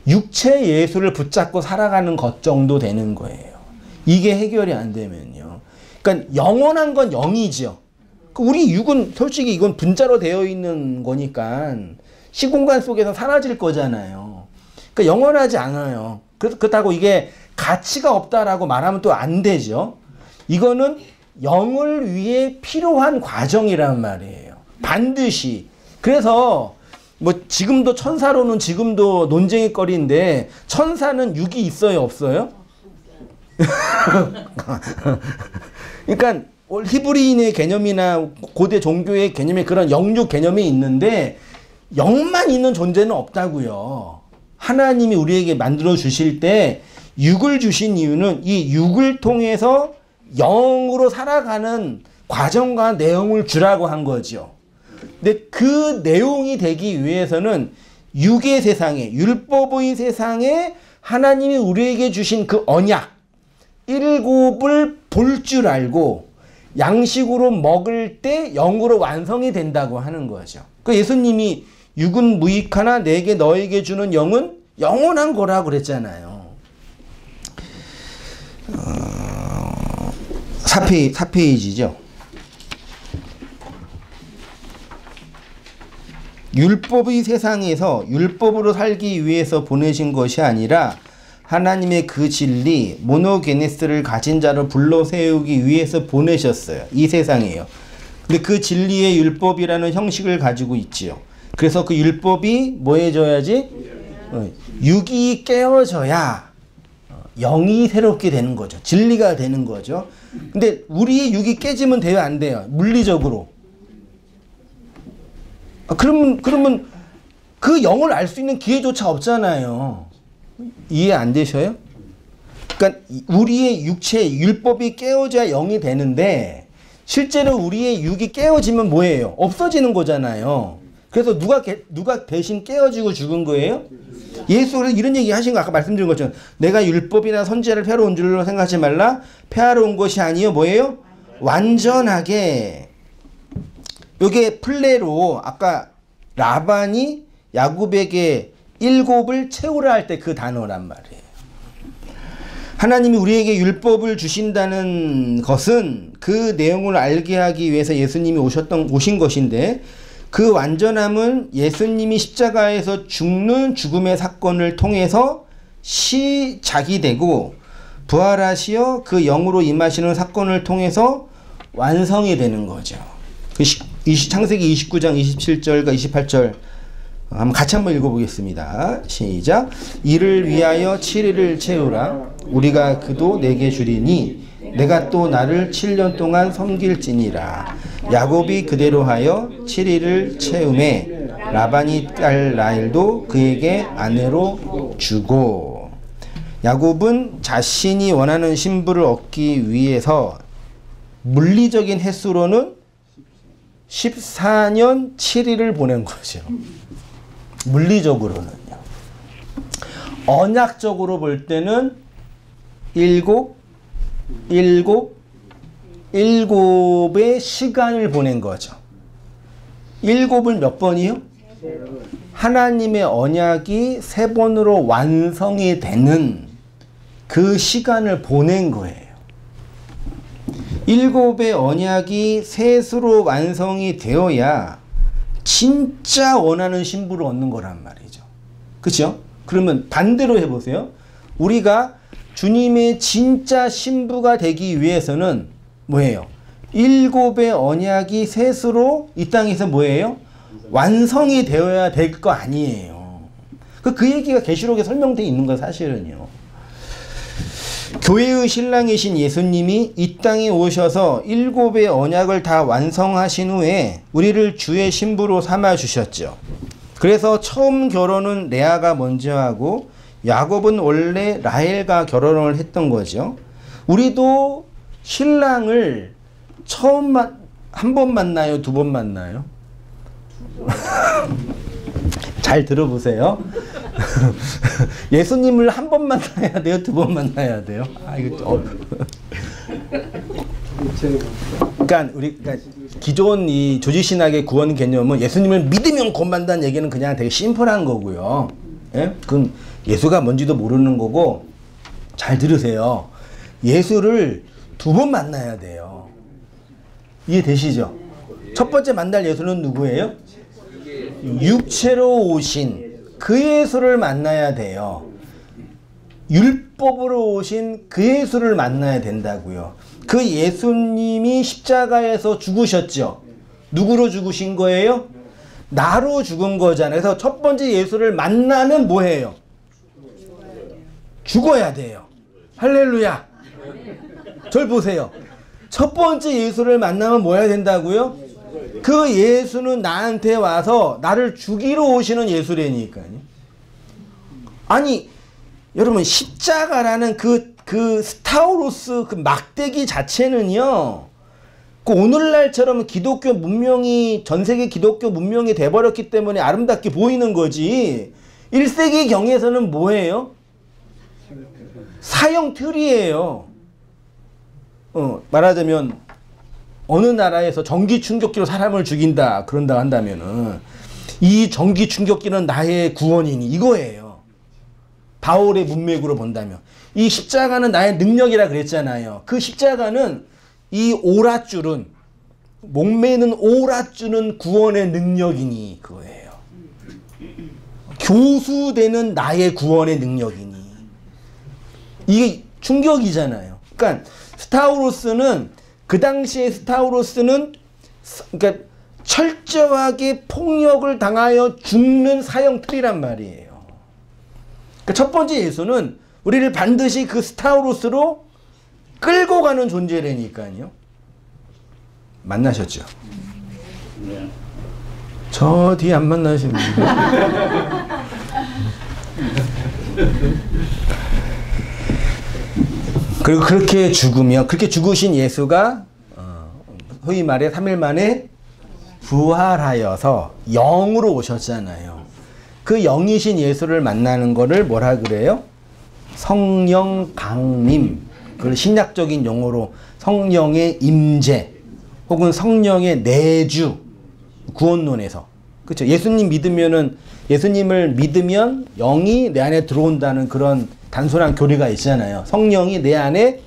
육체 예수를 붙잡고 살아가는 것 정도 되는 거예요. 이게 해결이 안 되면요. 그러니까 영원한 건 영이죠. 우리 육은 솔직히 이건 분자로 되어 있는 거니까 시공간 속에서 사라질 거잖아요. 그러니까 영원하지 않아요. 그렇다고 이게 가치가 없다라고 말하면 또 안 되죠. 이거는 영을 위해 필요한 과정이란 말이에요. 반드시. 그래서 뭐 지금도 천사로는 지금도 논쟁의 거리인데 천사는 육이 있어요, 없어요? 그러니까 히브리인의 개념이나 고대 종교의 개념에 그런 영육 개념이 있는데 영만 있는 존재는 없다고요. 하나님이 우리에게 만들어 주실 때 육을 주신 이유는 이 육을 통해서 영으로 살아가는 과정과 내용을 주라고 한 거죠. 근데 그 내용이 되기 위해서는 육의 세상에, 율법의 세상에 하나님이 우리에게 주신 그 언약, 일곱을 볼 줄 알고 양식으로 먹을 때 영으로 완성이 된다고 하는 거죠. 그 예수님이 육은 무익하나 내게 너에게 주는 영은 영원한 거라고 그랬잖아요. 4페이지죠. 율법의 세상에서 율법으로 살기 위해서 보내신 것이 아니라 하나님의 그 진리 모노게네스를 가진 자를 불러 세우기 위해서 보내셨어요. 이 세상에요. 근데 그 진리의 율법이라는 형식을 가지고 있지요. 그래서 그 율법이 뭐 해줘야지? 육이 깨어져야 영이 새롭게 되는 거죠. 진리가 되는 거죠. 근데 우리의 육이 깨지면 돼요? 안 돼요? 물리적으로. 그러면 그 영을 알 수 있는 기회조차 없잖아요. 이해 안 되셔요? 그러니까 우리의 육체, 율법이 깨어져야 영이 되는데 실제로 우리의 육이 깨어지면 뭐예요? 없어지는 거잖아요. 그래서 누가 대신 깨어지고 죽은 거예요? 예수가 이런 얘기 하신 거 아까 말씀드린 것처럼 내가 율법이나 선지자를 폐하러 온 줄로 생각하지 말라. 폐하러 온 것이 아니요 뭐예요? 완전하게. 요게 플레로 아까 라반이 야곱에게 일곱을 채우라 할 때 그 단어란 말이에요. 하나님이 우리에게 율법을 주신다는 것은 그 내용을 알게 하기 위해서 예수님이 오신 것인데 그 완전함은 예수님이 십자가에서 죽는 죽음의 사건을 통해서 시작이 되고 부활하시어 그 영으로 임하시는 사건을 통해서 완성이 되는 거죠. 창세기 29장 27절과 28절 한번 같이 한번 읽어보겠습니다. 시작. 이를 위하여 7일을 채우라. 우리가 그도 내게 주리니 내가 또 나를 7년 동안 섬길지니라. 야곱이 그대로 하여 7일을 채우매 라반이 딸 라헬도 그에게 아내로 주고. 야곱은 자신이 원하는 신부를 얻기 위해서 물리적인 횟수로는 14년 7일을 보낸 거죠. 물리적으로는요. 언약적으로 볼 때는 일곱의 시간을 보낸 거죠. 일곱을 몇 번이요? 하나님의 언약이 3번으로 완성이 되는 그 시간을 보낸 거예요. 일곱의 언약이 셋으로 완성이 되어야 진짜 원하는 신부를 얻는 거란 말이죠. 그렇죠? 그러면 반대로 해보세요. 우리가 주님의 진짜 신부가 되기 위해서는 뭐예요? 일곱의 언약이 셋으로 이 땅에서 뭐예요? 완성이 되어야 될 거 아니에요. 그 얘기가 계시록에 설명되어 있는 건 사실은요. 교회의 신랑이신 예수님이 이 땅에 오셔서 일곱의 언약을 다 완성하신 후에 우리를 주의 신부로 삼아 주셨죠. 그래서 처음 결혼은 레아가 먼저 하고 야곱은 원래 라헬과 결혼을 했던 거죠. 우리도 신랑을 한 번 만나요? 2번 만나요? 잘 들어보세요. 예수님을 한 번 만나야 돼요? 2번 만나야 돼요? 그러니까 기존 이 조지신학의 구원 개념은 예수님을 믿으면 구원받는다는 얘기는 그냥 되게 심플한 거고요. 예? 그건 예수가 뭔지도 모르는 거고, 잘 들으세요. 예수를 2번 만나야 돼요. 이해되시죠? 첫 번째 만날 예수는 누구예요? 육체로 오신 그 예수를 만나야 돼요. 율법으로 오신 그 예수를 만나야 된다고요. 그 예수님이 십자가에서 죽으셨죠. 누구로 죽으신 거예요? 나로 죽은 거잖아요. 그래서 첫 번째 예수를 만나면 뭐예요? 죽어야 돼요. 할렐루야. 절 보세요. 첫 번째 예수를 만나면 뭐 해야 된다고요? 그 예수는 나한테 와서 나를 죽이러 오시는 예수라니까요. 아니 여러분 십자가라는 그 스타우로스 그 막대기 자체는요. 그 오늘날처럼 기독교 문명이 전 세계 기독교 문명이 돼버렸기 때문에 아름답게 보이는 거지. 1세기 경에서는 뭐예요? 사형 틀이에요. 말하자면 어느 나라에서 전기 충격기로 사람을 죽인다 그런다 한다면은 이 전기 충격기는 나의 구원이니 이거예요. 바울의 문맥으로 본다면 이 십자가는 나의 능력이라 그랬잖아요. 그 십자가는 이 오랏줄은 목매는 오랏줄은 구원의 능력이니 그거예요. 교수되는 나의 구원의 능력이니 이게 충격이잖아요. 그러니까 스타우로스는 그 당시에 스타우로스는 그러니까 철저하게 폭력을 당하여 죽는 사형틀이란 말이에요. 그러니까 첫 번째 예수는 우리를 반드시 그 스타우로스로 끌고 가는 존재라니까요. 만나셨죠? 네. 저 뒤에 안 만나시면 그리고 그렇게 죽으며 그렇게 죽으신 예수가 소위 말해 3일 만에 부활하여서 영으로 오셨잖아요. 그 영이신 예수를 만나는 거를 뭐라 그래요? 성령 강림. 그 신약적인 용어로 성령의 임재 혹은 성령의 내주 구원론에서 그렇죠. 예수님을 믿으면 영이 내 안에 들어온다는 그런 단순한 교리가 있잖아요. 성령이 내 안에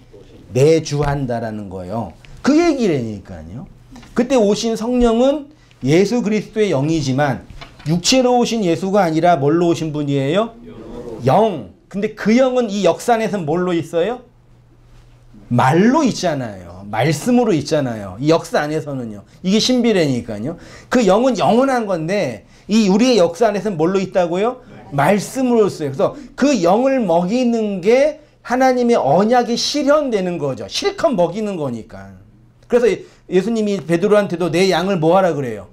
내주한다라는 거예요. 그 얘기라니까요. 그때 오신 성령은 예수 그리스도의 영이지만 육체로 오신 예수가 아니라 뭘로 오신 분이에요? 영. 근데 그 영은 이 역사 안에서 뭘로 있어요? 말로 있잖아요. 말씀으로 있잖아요. 이 역사 안에서는요. 이게 신비라니까요. 그 영은 영원한 건데 이 우리의 역사 안에서는 뭘로 있다고요? 말씀으로 있어요. 그래서 그 영을 먹이는 게 하나님의 언약이 실현되는 거죠. 실컷 먹이는 거니까. 그래서 예수님이 베드로한테도 내 양을 뭐 하라 그래요?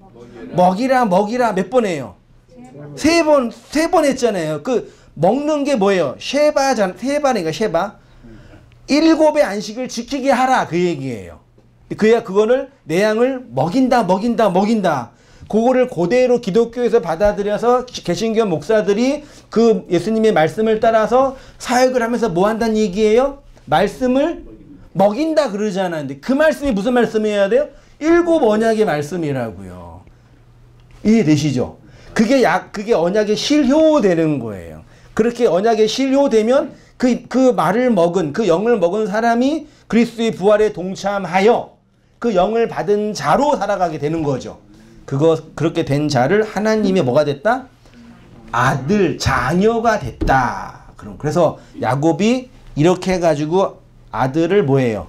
먹이라 몇 번 해요? 세 번 했잖아요. 그 먹는 게 뭐예요? 쉐바니까 쉐바. 7의 안식을 지키게 하라 그 얘기예요. 그거를 내 양을 먹인다. 그거를 그대로 기독교에서 받아들여서 개신교 목사들이 그 예수님의 말씀을 따라서 사역을 하면서 뭐 한다는 얘기예요? 말씀을 먹인다 그러잖아요. 근데 그 말씀이 무슨 말씀이어야 돼요? 7 언약의 말씀이라고요. 이해되시죠? 그게 언약에 실효되는 거예요. 그렇게 언약에 실효되면 그 말을 먹은, 그 영을 먹은 사람이 그리스도의 부활에 동참하여 그 영을 받은 자로 살아가게 되는 거죠. 그렇게 된 자를 하나님이 뭐가 됐다? 아들, 자녀가 됐다. 그래서 야곱이 이렇게 해가지고 아들을 뭐예요?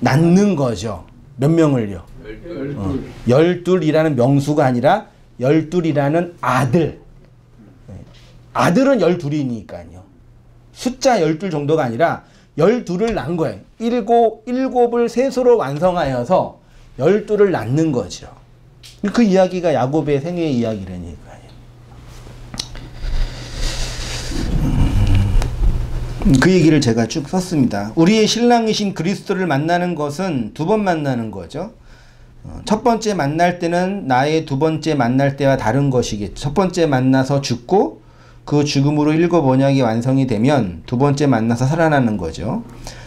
낳는 거죠. 몇 명을요? 12이라는 명수가 아니라 12이라는 아들. 아들은 12이니까요. 숫자 12 정도가 아니라 12를 낳은 거예요. 7을 셋으로 완성하여서 12를 낳는 거죠. 그 이야기가 야곱의 생애의 이야기라니까요. 그 얘기를 제가 쭉 썼습니다. 우리의 신랑이신 그리스도를 만나는 것은 2번 만나는 거죠. 첫 번째 만날 때는 나의 2번째 만날 때와 다른 것이겠죠. 첫 번째 만나서 죽고 그 죽음으로 7 언약이 완성이 되면 2번째 만나서 살아나는 거죠.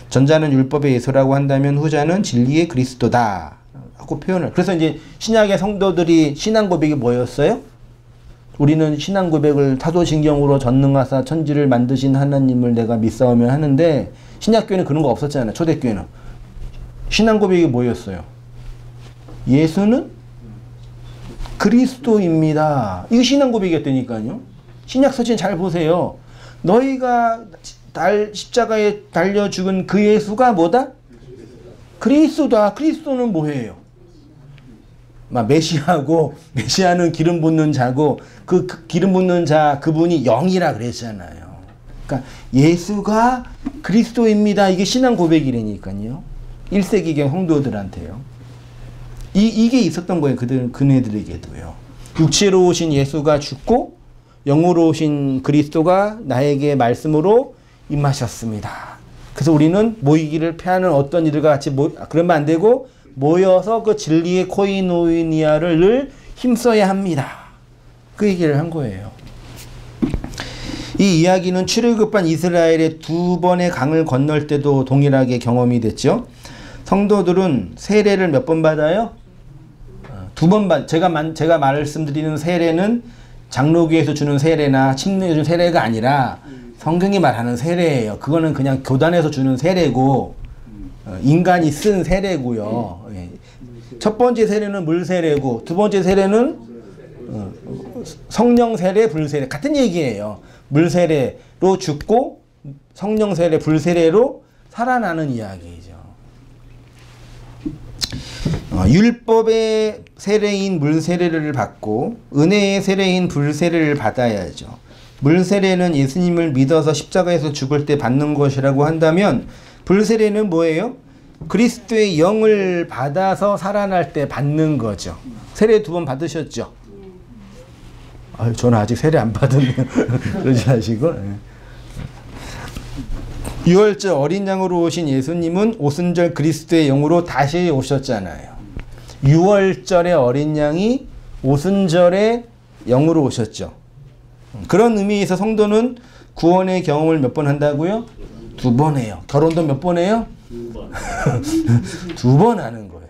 전자는 율법의 예수라고 한다면 후자는 진리의 그리스도다 하고 표현을. 그래서 이제 신약의 성도들이 신앙 고백이 뭐였어요? 우리는 신앙 고백을 사도신경으로 전능하사 천지를 만드신 하나님을 내가 믿사오며 하는데 신약교회는 그런 거 없었잖아요. 초대교회는. 신앙 고백이 뭐였어요? 예수는 그리스도입니다. 이거 신앙 고백이었다니까요. 신약 서신 잘 보세요. 너희가 십자가에 달려 죽은 그 예수가 뭐다? 그리스도다. 그리스도는 뭐예요? 메시아고, 메시아는 기름 붓는 자고, 그 기름 붓는 자 그분이 영이라 그랬잖아요. 그러니까 예수가 그리스도입니다. 이게 신앙 고백이라니까요. 1세기경 성도들한테요. 이게 있었던 거예요. 그네들에게도요. 육체로 오신 예수가 죽고 영으로 오신 그리스도가 나에게 말씀으로 임하셨습니다. 그래서 우리는 모이기를 패하는 어떤 이들과 같이 그러면 안 되고 모여서 그 진리의 코이노니아를 늘 힘써야 합니다. 그 얘기를 한 거예요. 이 이야기는 출애굽한 이스라엘의 2번의 강을 건널 때도 동일하게 경험이 됐죠. 성도들은 세례를 몇 번 받아요? 2번 제가 말씀드리는 세례는 장로교에서 주는 세례나 침례에 주는 세례가 아니라 성경이 말하는 세례예요. 그거는 그냥 교단에서 주는 세례고 인간이 쓴 세례고요. 첫 번째 세례는 물 세례고 두 번째 세례는 성령 세례, 불 세례 같은 얘기예요. 물 세례로 죽고 성령 세례, 불 세례로 살아나는 이야기죠. 율법의 세례인 물 세례를 받고 은혜의 세례인 불 세례를 받아야죠. 물 세례는 예수님을 믿어서 십자가에서 죽을 때 받는 것이라고 한다면 불 세례는 뭐예요? 그리스도의 영을 받아서 살아날 때 받는 거죠. 세례 2번 받으셨죠? 아유, 저는 아직 세례 안 받았네요. 그러지 마시고. 유월절 어린 양으로 오신 예수님은 오순절 그리스도의 영으로 다시 오셨잖아요. 유월절의 어린 양이 오순절에 영으로 오셨죠. 그런 의미에서 성도는 구원의 경험을 몇 번 한다고요? 2번 해요. 결혼도 몇 번 해요? 2번. 2번 하는 거예요.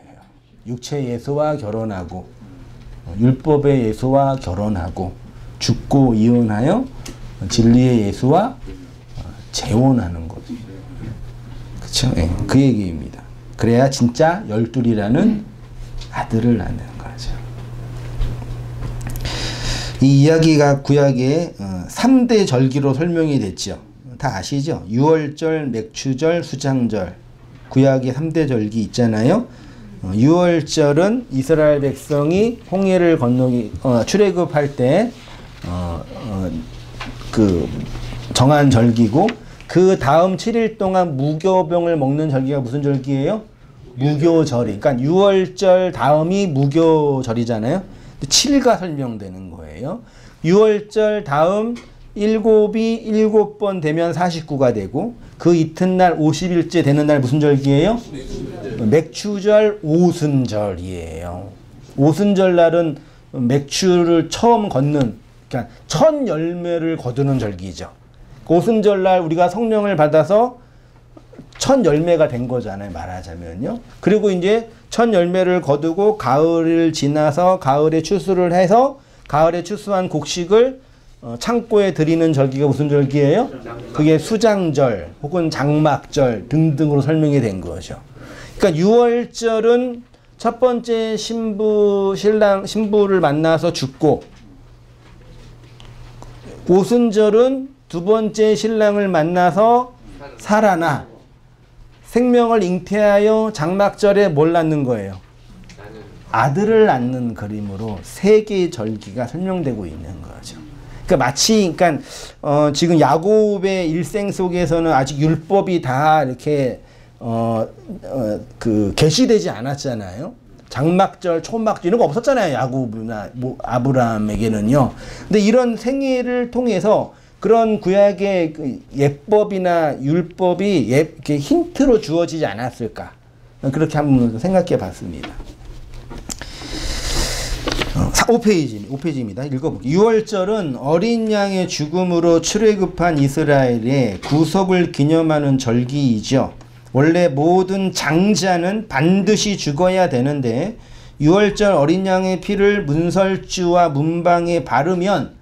육체 예수와 결혼하고 율법의 예수와 결혼하고 죽고 이혼하여 진리의 예수와 재혼하는 거죠. 그렇죠? 네, 그 얘기입니다. 그래야 진짜 열둘이라는 아들을 낳는 거죠. 이 이야기가 구약의 3대 절기로 설명이 됐죠. 다 아시죠? 유월절, 맥추절, 수장절. 구약의 3대 절기 있잖아요. 유월절은 이스라엘 백성이 홍해를 출애굽할 때 그 정한 절기고 그 다음 7일 동안 무교병을 먹는 절기가 무슨 절기예요? 무교절이. 그러니까 유월절 다음이 무교절이잖아요. 7가 설명되는 거예요. 유월절 다음 7이 7번 되면 49가 되고 그 이튿날 50일째 되는 날 무슨 절기예요? 맥추절 오순절이에요. 오순절 날은 맥추를 처음 걷는, 그러니까 첫 열매를 거두는 절기죠. 오순절 날 우리가 성령을 받아서 첫 열매가 된 거잖아요, 말하자면요. 그리고 이제 첫 열매를 거두고 가을을 지나서 가을에 추수를 해서 가을에 추수한 곡식을 창고에 드리는 절기가 무슨 절기예요? 그게 수장절 혹은 장막절 등등으로 설명이 된 거죠. 그러니까 유월절은 첫 번째 신부를 만나서 죽고, 오순절은 두 번째 신랑을 만나서 살아나 생명을 잉태하여 장막절에 뭘 낳는 거예요? 아들을 낳는 그림으로 세 개의 절기가 설명되고 있는 거죠. 그러니까 마치, 지금 야곱의 일생 속에서는 아직 율법이 다 이렇게 계시되지 않았잖아요. 장막절, 초막절 이런 거 없었잖아요. 야곱이나 아브라함에게는요. 근데 이런 생애를 통해서 그런 구약의 그 예법이나 율법이 이렇게 힌트로 주어지지 않았을까? 그렇게 한번 생각해 봤습니다. 5페이지입니다. 읽어볼게요. 유월절은 어린 양의 죽음으로 출애굽한 이스라엘의 구속을 기념하는 절기이죠. 원래 모든 장자는 반드시 죽어야 되는데 유월절 어린 양의 피를 문설주와 문방에 바르면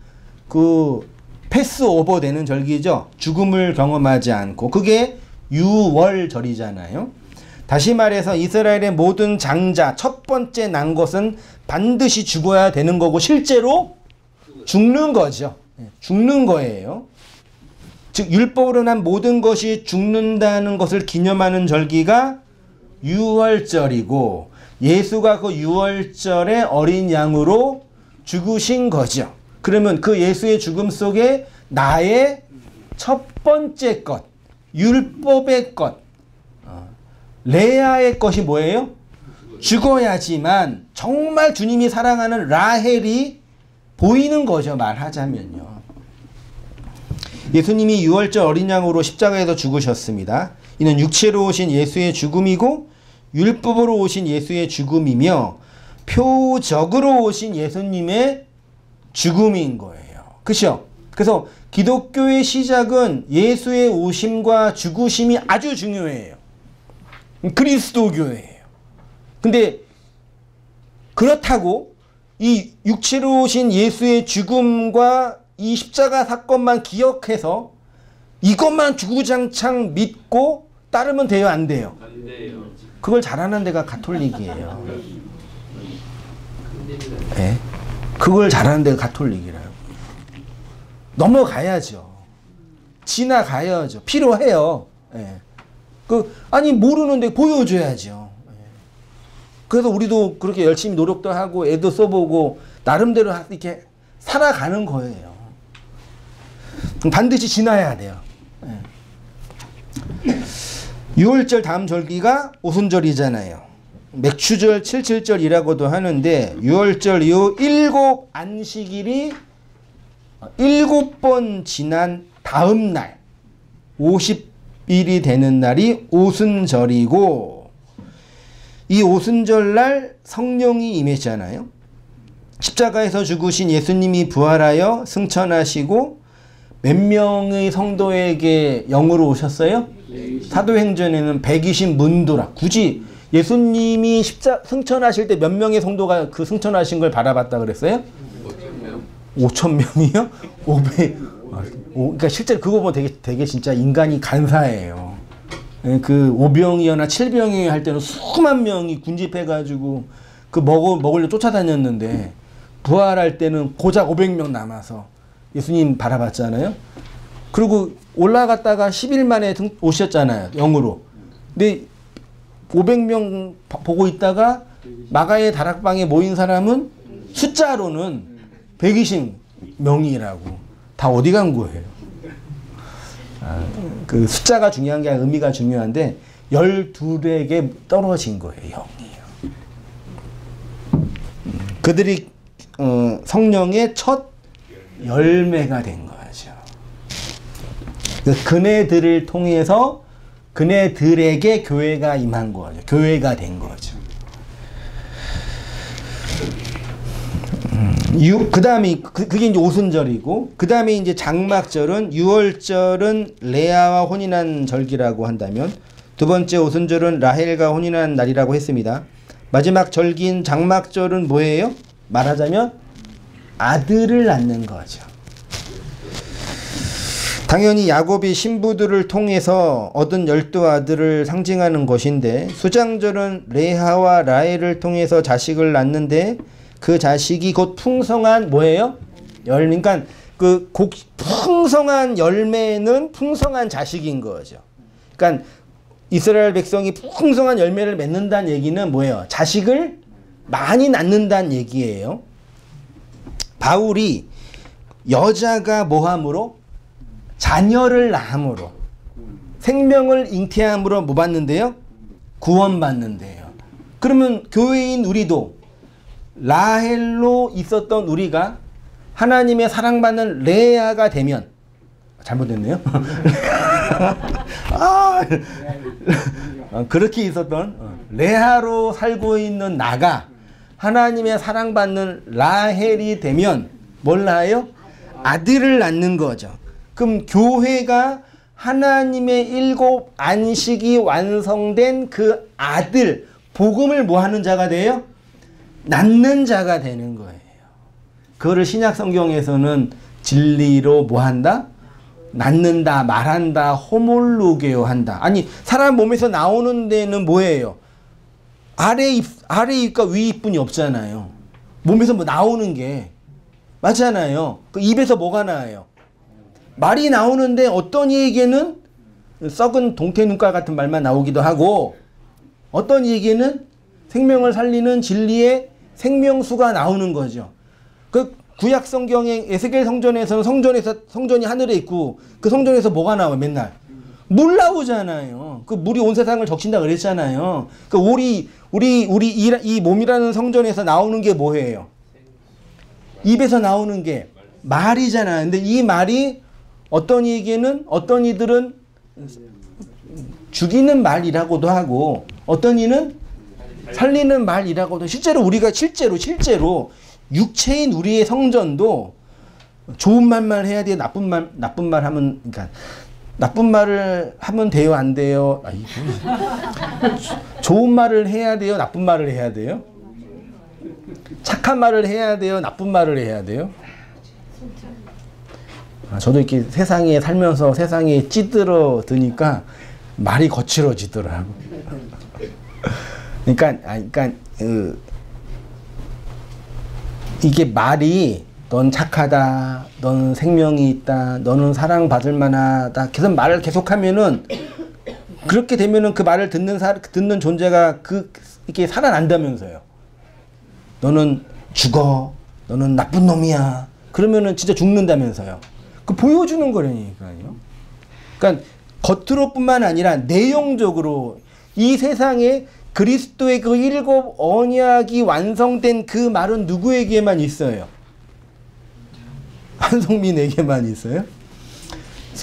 그 패스오버 되는 절기죠. 죽음을 경험하지 않고. 그게 유월절이잖아요. 다시 말해서 이스라엘의 모든 장자, 첫 번째 난 것은 반드시 죽어야 되는 거고 실제로 죽는 거죠. 죽는 거예요. 즉 율법으로 난 모든 것이 죽는다는 것을 기념하는 절기가 유월절이고 예수가 그 유월절에 어린 양으로 죽으신 거죠. 그러면 그 예수의 죽음 속에 나의 첫 번째 것, 율법의 것, 레아의 것이 뭐예요? 죽어야지만 정말 주님이 사랑하는 라헬이 보이는 거죠. 말하자면요. 예수님이 유월절 어린 양으로 십자가에서 죽으셨습니다. 이는 육체로 오신 예수의 죽음이고 율법으로 오신 예수의 죽음이며 표적으로 오신 예수님의 죽음인 거예요. 그렇죠? 그래서 기독교의 시작은 예수의 오심과 죽으심이 아주 중요해요. 그리스도교예요. 근데 그렇다고 이 육체로 오신 예수의 죽음과 이 십자가 사건만 기억해서 이것만 주구장창 믿고 따르면 돼요? 안 돼요? 안 돼요. 그걸 잘하는 데가 가톨릭이에요. 네? 그걸 잘하는 데가 가톨릭이라고. 넘어가야죠. 지나가야죠. 필요해요. 네. 아니 모르는데 보여줘야죠. 네. 그래서 우리도 그렇게 열심히 노력도 하고 애도 써보고 나름대로 이렇게 살아가는 거예요. 반드시 지나야 돼요. 네. 6월절 다음 절기가 오순절이잖아요. 맥추절 77절이라고도 하는데 6월절 이후 7 안식일이 7번 지난 다음 날 50일이 되는 날이 오순절이고 이 오순절날 성령이 임했잖아요. 십자가에서 죽으신 예수님이 부활하여 승천하시고 몇 명의 성도에게 영으로 오셨어요? 사도행전에는 120 문도라. 굳이 예수님이 승천하실 때 몇 명의 성도가 그 승천하신 걸 바라봤다 그랬어요? 5,000명이요? 500. 그러니까 실제로 그거 보면 되게 진짜 인간이 간사해요. 그 5병이나 7병이 할 때는 수만 명이 군집해가지고 그 먹으려 쫓아다녔는데 부활할 때는 고작 500명 남아서 예수님 바라봤잖아요. 그리고 올라갔다가 10일 만에 오셨잖아요. 영으로. 근데 500명 보고 있다가 마가의 다락방에 모인 사람은 숫자로는 120명이라고. 다 어디 간 거예요? 그 숫자가 중요한 게 아니라 의미가 중요한데 12에게 떨어진 거예요. 영이요. 그들이 성령의 첫 열매가 된 거죠. 그네들을 통해서 그네들에게 교회가 임한 거죠. 교회가 된 거죠. 그 다음에 그게 이제 오순절이고 그 다음에 이제 장막절은 6월절은 레아와 혼인한 절기라고 한다면 두 번째 오순절은 라헬과 혼인한 날이라고 했습니다. 마지막 절기인 장막절은 뭐예요? 말하자면 아들을 낳는 거죠. 당연히 야곱이 신부들을 통해서 얻은 12아들을 상징하는 것인데 수장절은 레아와 라헬을 통해서 자식을 낳는데 그 자식이 곧 풍성한 뭐예요? 열매. 그러니까 그 풍성한 열매는 풍성한 자식인 거죠. 그러니까 이스라엘 백성이 풍성한 열매를 맺는다는 얘기는 뭐예요? 자식을 많이 낳는다는 얘기예요. 바울이 여자가 뭐함으로? 자녀를 낳음으로 생명을 잉태함으로 뭐 받는데요? 구원받는데요. 그러면 교회인 우리도 라헬로 있었던 우리가 하나님의 사랑받는 레아가 되면 잘못됐네요. 그렇게 있었던 레아로 살고 있는 나가 하나님의 사랑받는 라헬이 되면 뭘 낳아요? 아들을 낳는 거죠. 그럼 교회가 하나님의 7 안식이 완성된 그 아들 복음을 뭐 하는 자가 돼요? 낳는 자가 되는 거예요. 그거를 신약 성경에서는 진리로 뭐 한다? 낳는다, 말한다, 호몰로게요 한다. 아니 사람 몸에서 나오는 데는 뭐예요? 아래 입과 위 입뿐이 없잖아요. 몸에서 뭐 나오는 게 맞잖아요. 그 입에서 뭐가 나와요? 말이 나오는데 어떤 이에게는 썩은 동태 눈깔 같은 말만 나오기도 하고 어떤 이에게는 생명을 살리는 진리의 생명수가 나오는 거죠. 그 구약 성경의 에스겔 성전에서는 성전이 하늘에 있고 그 성전에서 뭐가 나와요? 맨날 물 나오잖아요. 그 물이 온 세상을 적신다 그랬잖아요. 그 우리 이 몸이라는 성전에서 나오는 게 뭐예요? 입에서 나오는 게 말이잖아요. 근데 이 말이 어떤 이에게는 어떤 이들은 죽이는 말이라고도 하고 어떤 이는 살리는 말이라고도 실제로 우리가 실제로 육체인 우리의 성전도 좋은 말만 해야 돼요. 나쁜 말 하면 그러니까 나쁜 말을 하면 돼요, 안 돼요? 아이고. 좋은 말을 해야 돼요, 나쁜 말을 해야 돼요? 착한 말을 해야 돼요, 나쁜 말을 해야 돼요? 저도 이렇게 세상에 살면서 세상에 찌들어 드니까 말이 거칠어지더라고. 그러니까 이게 말이 넌 착하다, 너는 생명이 있다, 너는 사랑받을 만하다. 계속 말을 계속하면은 그렇게 되면은 그 말을 듣는 존재가 이렇게 살아난다면서요. 너는 죽어, 너는 나쁜 놈이야. 그러면은 진짜 죽는다면서요. 그 보여주는 거라니까요. 그러니까 겉으로뿐만 아니라 내용적으로 이 세상에 그리스도의 그 7 언약이 완성된 그 말은 누구에게만 있어요? 한성민에게만 있어요?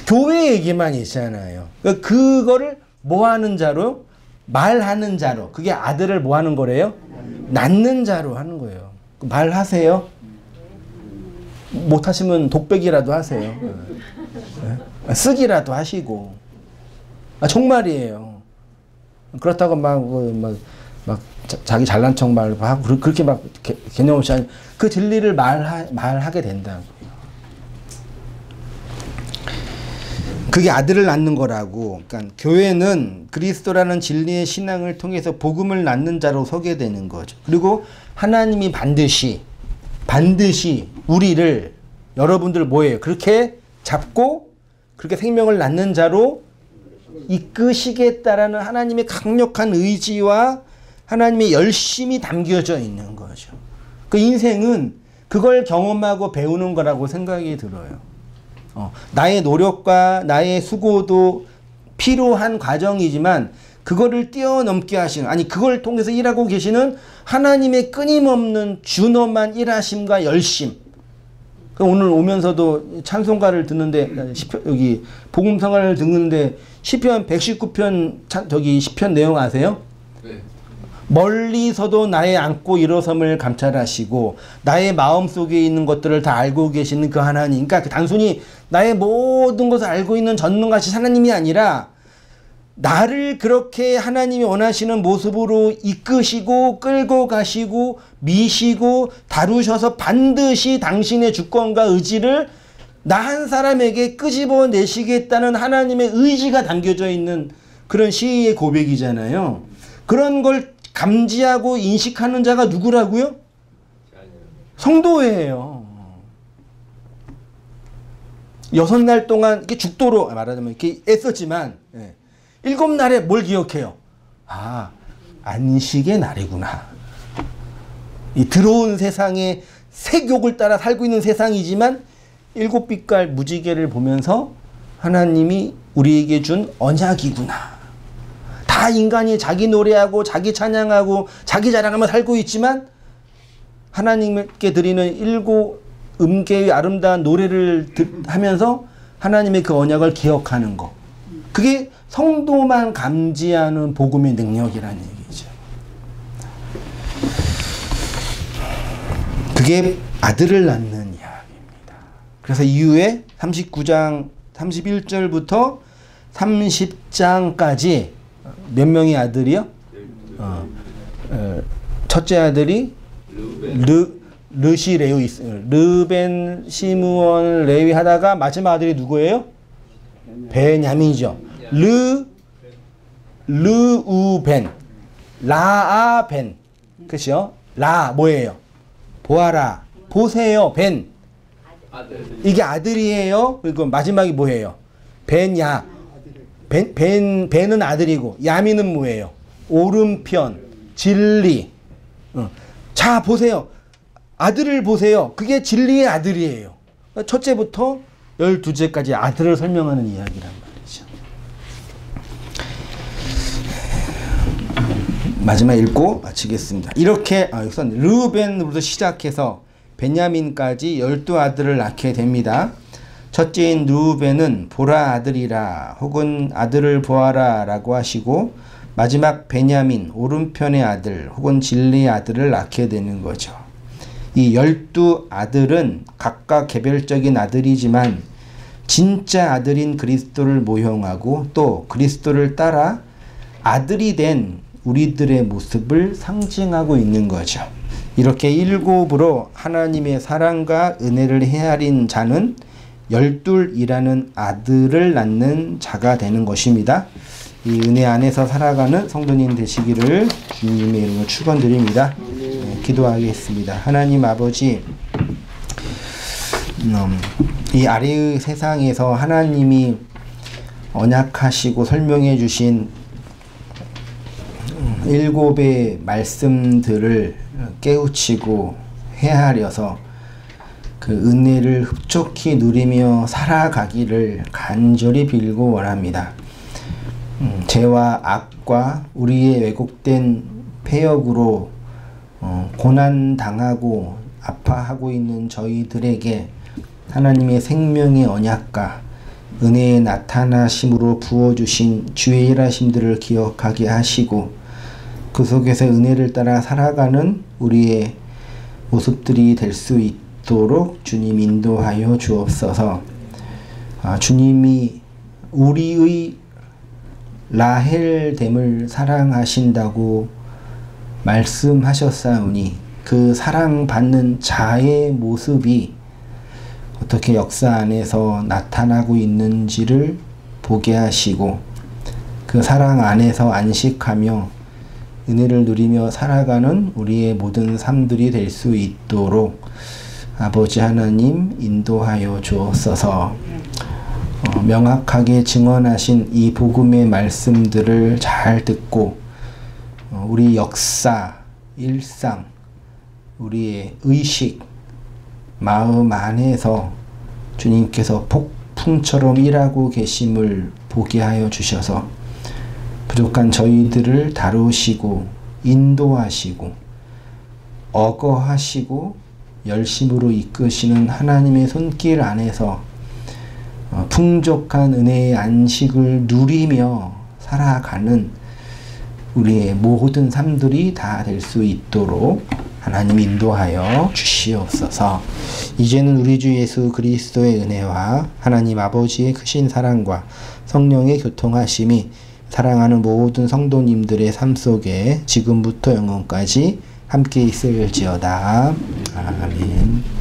교회에게만 있잖아요. 그러니까 그거를 뭐 하는 자로? 말하는 자로. 그게 아들을 뭐 하는 거래요? 낳는 자로 하는 거예요. 말하세요. 못하시면 독백이라도 하세요. 쓰기라도 하시고. 정말이에요. 그렇다고 막 자기 잘난 척 말하고 그렇게 막 개념 없이 그 진리를 말하게 된다고요. 그게 아들을 낳는 거라고. 그러니까 교회는 그리스도라는 진리의 신앙을 통해서 복음을 낳는 자로 서게 되는 거죠. 그리고 하나님이 반드시 우리를 여러분들 뭐예요? 그렇게 잡고 그렇게 생명을 낳는 자로 이끄시겠다라는 하나님의 강력한 의지와 하나님의 열심이 담겨져 있는 거죠. 그 인생은 그걸 경험하고 배우는 거라고 생각이 들어요. 나의 노력과 나의 수고도 필요한 과정이지만 그거를 뛰어넘게 하시는, 아니 그걸 통해서 일하고 계시는 하나님의 끊임없는 준엄한 일하심과 열심. 오늘 오면서도 찬송가를 듣는데 여기 복음성가를 듣는데 시편 119편 시편 내용 아세요? 네. 멀리서도 나의 안고 일어섬을 감찰하시고 나의 마음속에 있는 것들을 다 알고 계시는 그 하나님. 그러니까 단순히 나의 모든 것을 알고 있는 전능하신 하나님이 아니라 나를 그렇게 하나님이 원하시는 모습으로 이끄시고 끌고 가시고 미시고 다루셔서 반드시 당신의 주권과 의지를 나 한 사람에게 끄집어내시겠다는 하나님의 의지가 담겨져 있는 그런 시의 고백이잖아요. 그런 걸 감지하고 인식하는 자가 누구라고요? 성도예요. 6날 동안 이렇게 죽도록 말하자면 이렇게 애썼지만 7날에 뭘 기억해요? 안식의 날이구나. 이 들어온 세상에 세욕을 따라 살고 있는 세상이지만 7빛깔 무지개를 보면서 하나님이 우리에게 준 언약이구나. 다 인간이 자기 노래하고 자기 찬양하고 자기 자랑하며 살고 있지만 하나님께 드리는 7 음계의 아름다운 노래를 하면서 하나님의 그 언약을 기억하는 거. 그게 성도만 감지하는 복음의 능력이라는 얘기죠. 그게 아들을 낳는 이야기입니다. 그래서 이후에 39장 31절부터 30장까지 몇 명의 아들이요? 첫째 아들이 르벤, 시므온, 레위 하다가 마지막 아들이 누구예요? 베냐민이죠. 르우벤, 라아벤. 그렇죠? 라 뭐예요? 보아라, 보세요. 벤. 이게 아들이에요. 그리고 마지막이 뭐예요? 벤야. 벤은 아들이고 야미는 뭐예요? 오른편, 진리. 자 보세요. 아들을 보세요. 그게 진리의 아들이에요. 첫째부터 12제까지 아들을 설명하는 이야기란 말이죠. 마지막 읽고 마치겠습니다. 이렇게 우선 르우벤으로부터 시작해서 베냐민까지 12아들을 낳게 됩니다. 첫째인 르우벤은 보라 아들이라 혹은 아들을 보아라 라고 하시고, 마지막 베냐민 오른편의 아들 혹은 진리의 아들을 낳게 되는 거죠. 이 12아들은 각각 개별적인 아들이지만 진짜 아들인 그리스도를 모형하고 또 그리스도를 따라 아들이 된 우리들의 모습을 상징하고 있는 거죠. 이렇게 7으로 하나님의 사랑과 은혜를 헤아린 자는 12이라는 아들을 낳는 자가 되는 것입니다. 이 은혜 안에서 살아가는 성도님 되시기를 주님의 이름으로 축원드립니다. 네, 기도하겠습니다. 하나님 아버지, 이 아래의 세상에서 하나님이 언약하시고 설명해 주신 7의 말씀들을 깨우치고 헤아려서 그 은혜를 흡족히 누리며 살아가기를 간절히 빌고 원합니다. 죄와 악과 우리의 왜곡된 폐역으로 고난당하고 아파하고 있는 저희들에게 하나님의 생명의 언약과 은혜의 나타나심으로 부어주신 주의 일하심들을 기억하게 하시고, 그 속에서 은혜를 따라 살아가는 우리의 모습들이 될 수 있도록 주님 인도하여 주옵소서. 주님이 우리의 라헬됨을 사랑하신다고 말씀하셨사오니 그 사랑받는 자의 모습이 어떻게 역사 안에서 나타나고 있는지를 보게 하시고, 그 사랑 안에서 안식하며 은혜를 누리며 살아가는 우리의 모든 삶들이 될 수 있도록 아버지 하나님 인도하여 주옵소서. 명확하게 증언하신 이 복음의 말씀들을 잘 듣고 우리 역사, 일상, 우리의 의식, 마음 안에서 주님께서 폭풍처럼 일하고 계심을 보게 하여 주셔서 부족한 저희들을 다루시고 인도하시고 어거하시고 열심으로 이끄시는 하나님의 손길 안에서 풍족한 은혜의 안식을 누리며 살아가는 우리의 모든 삶들이 다 될 수 있도록 하나님 인도하여 주시옵소서. 이제는 우리 주 예수 그리스도의 은혜와 하나님 아버지의 크신 사랑과 성령의 교통하심이 사랑하는 모든 성도님들의 삶 속에 지금부터 영원까지 함께 있을지어다. 아멘.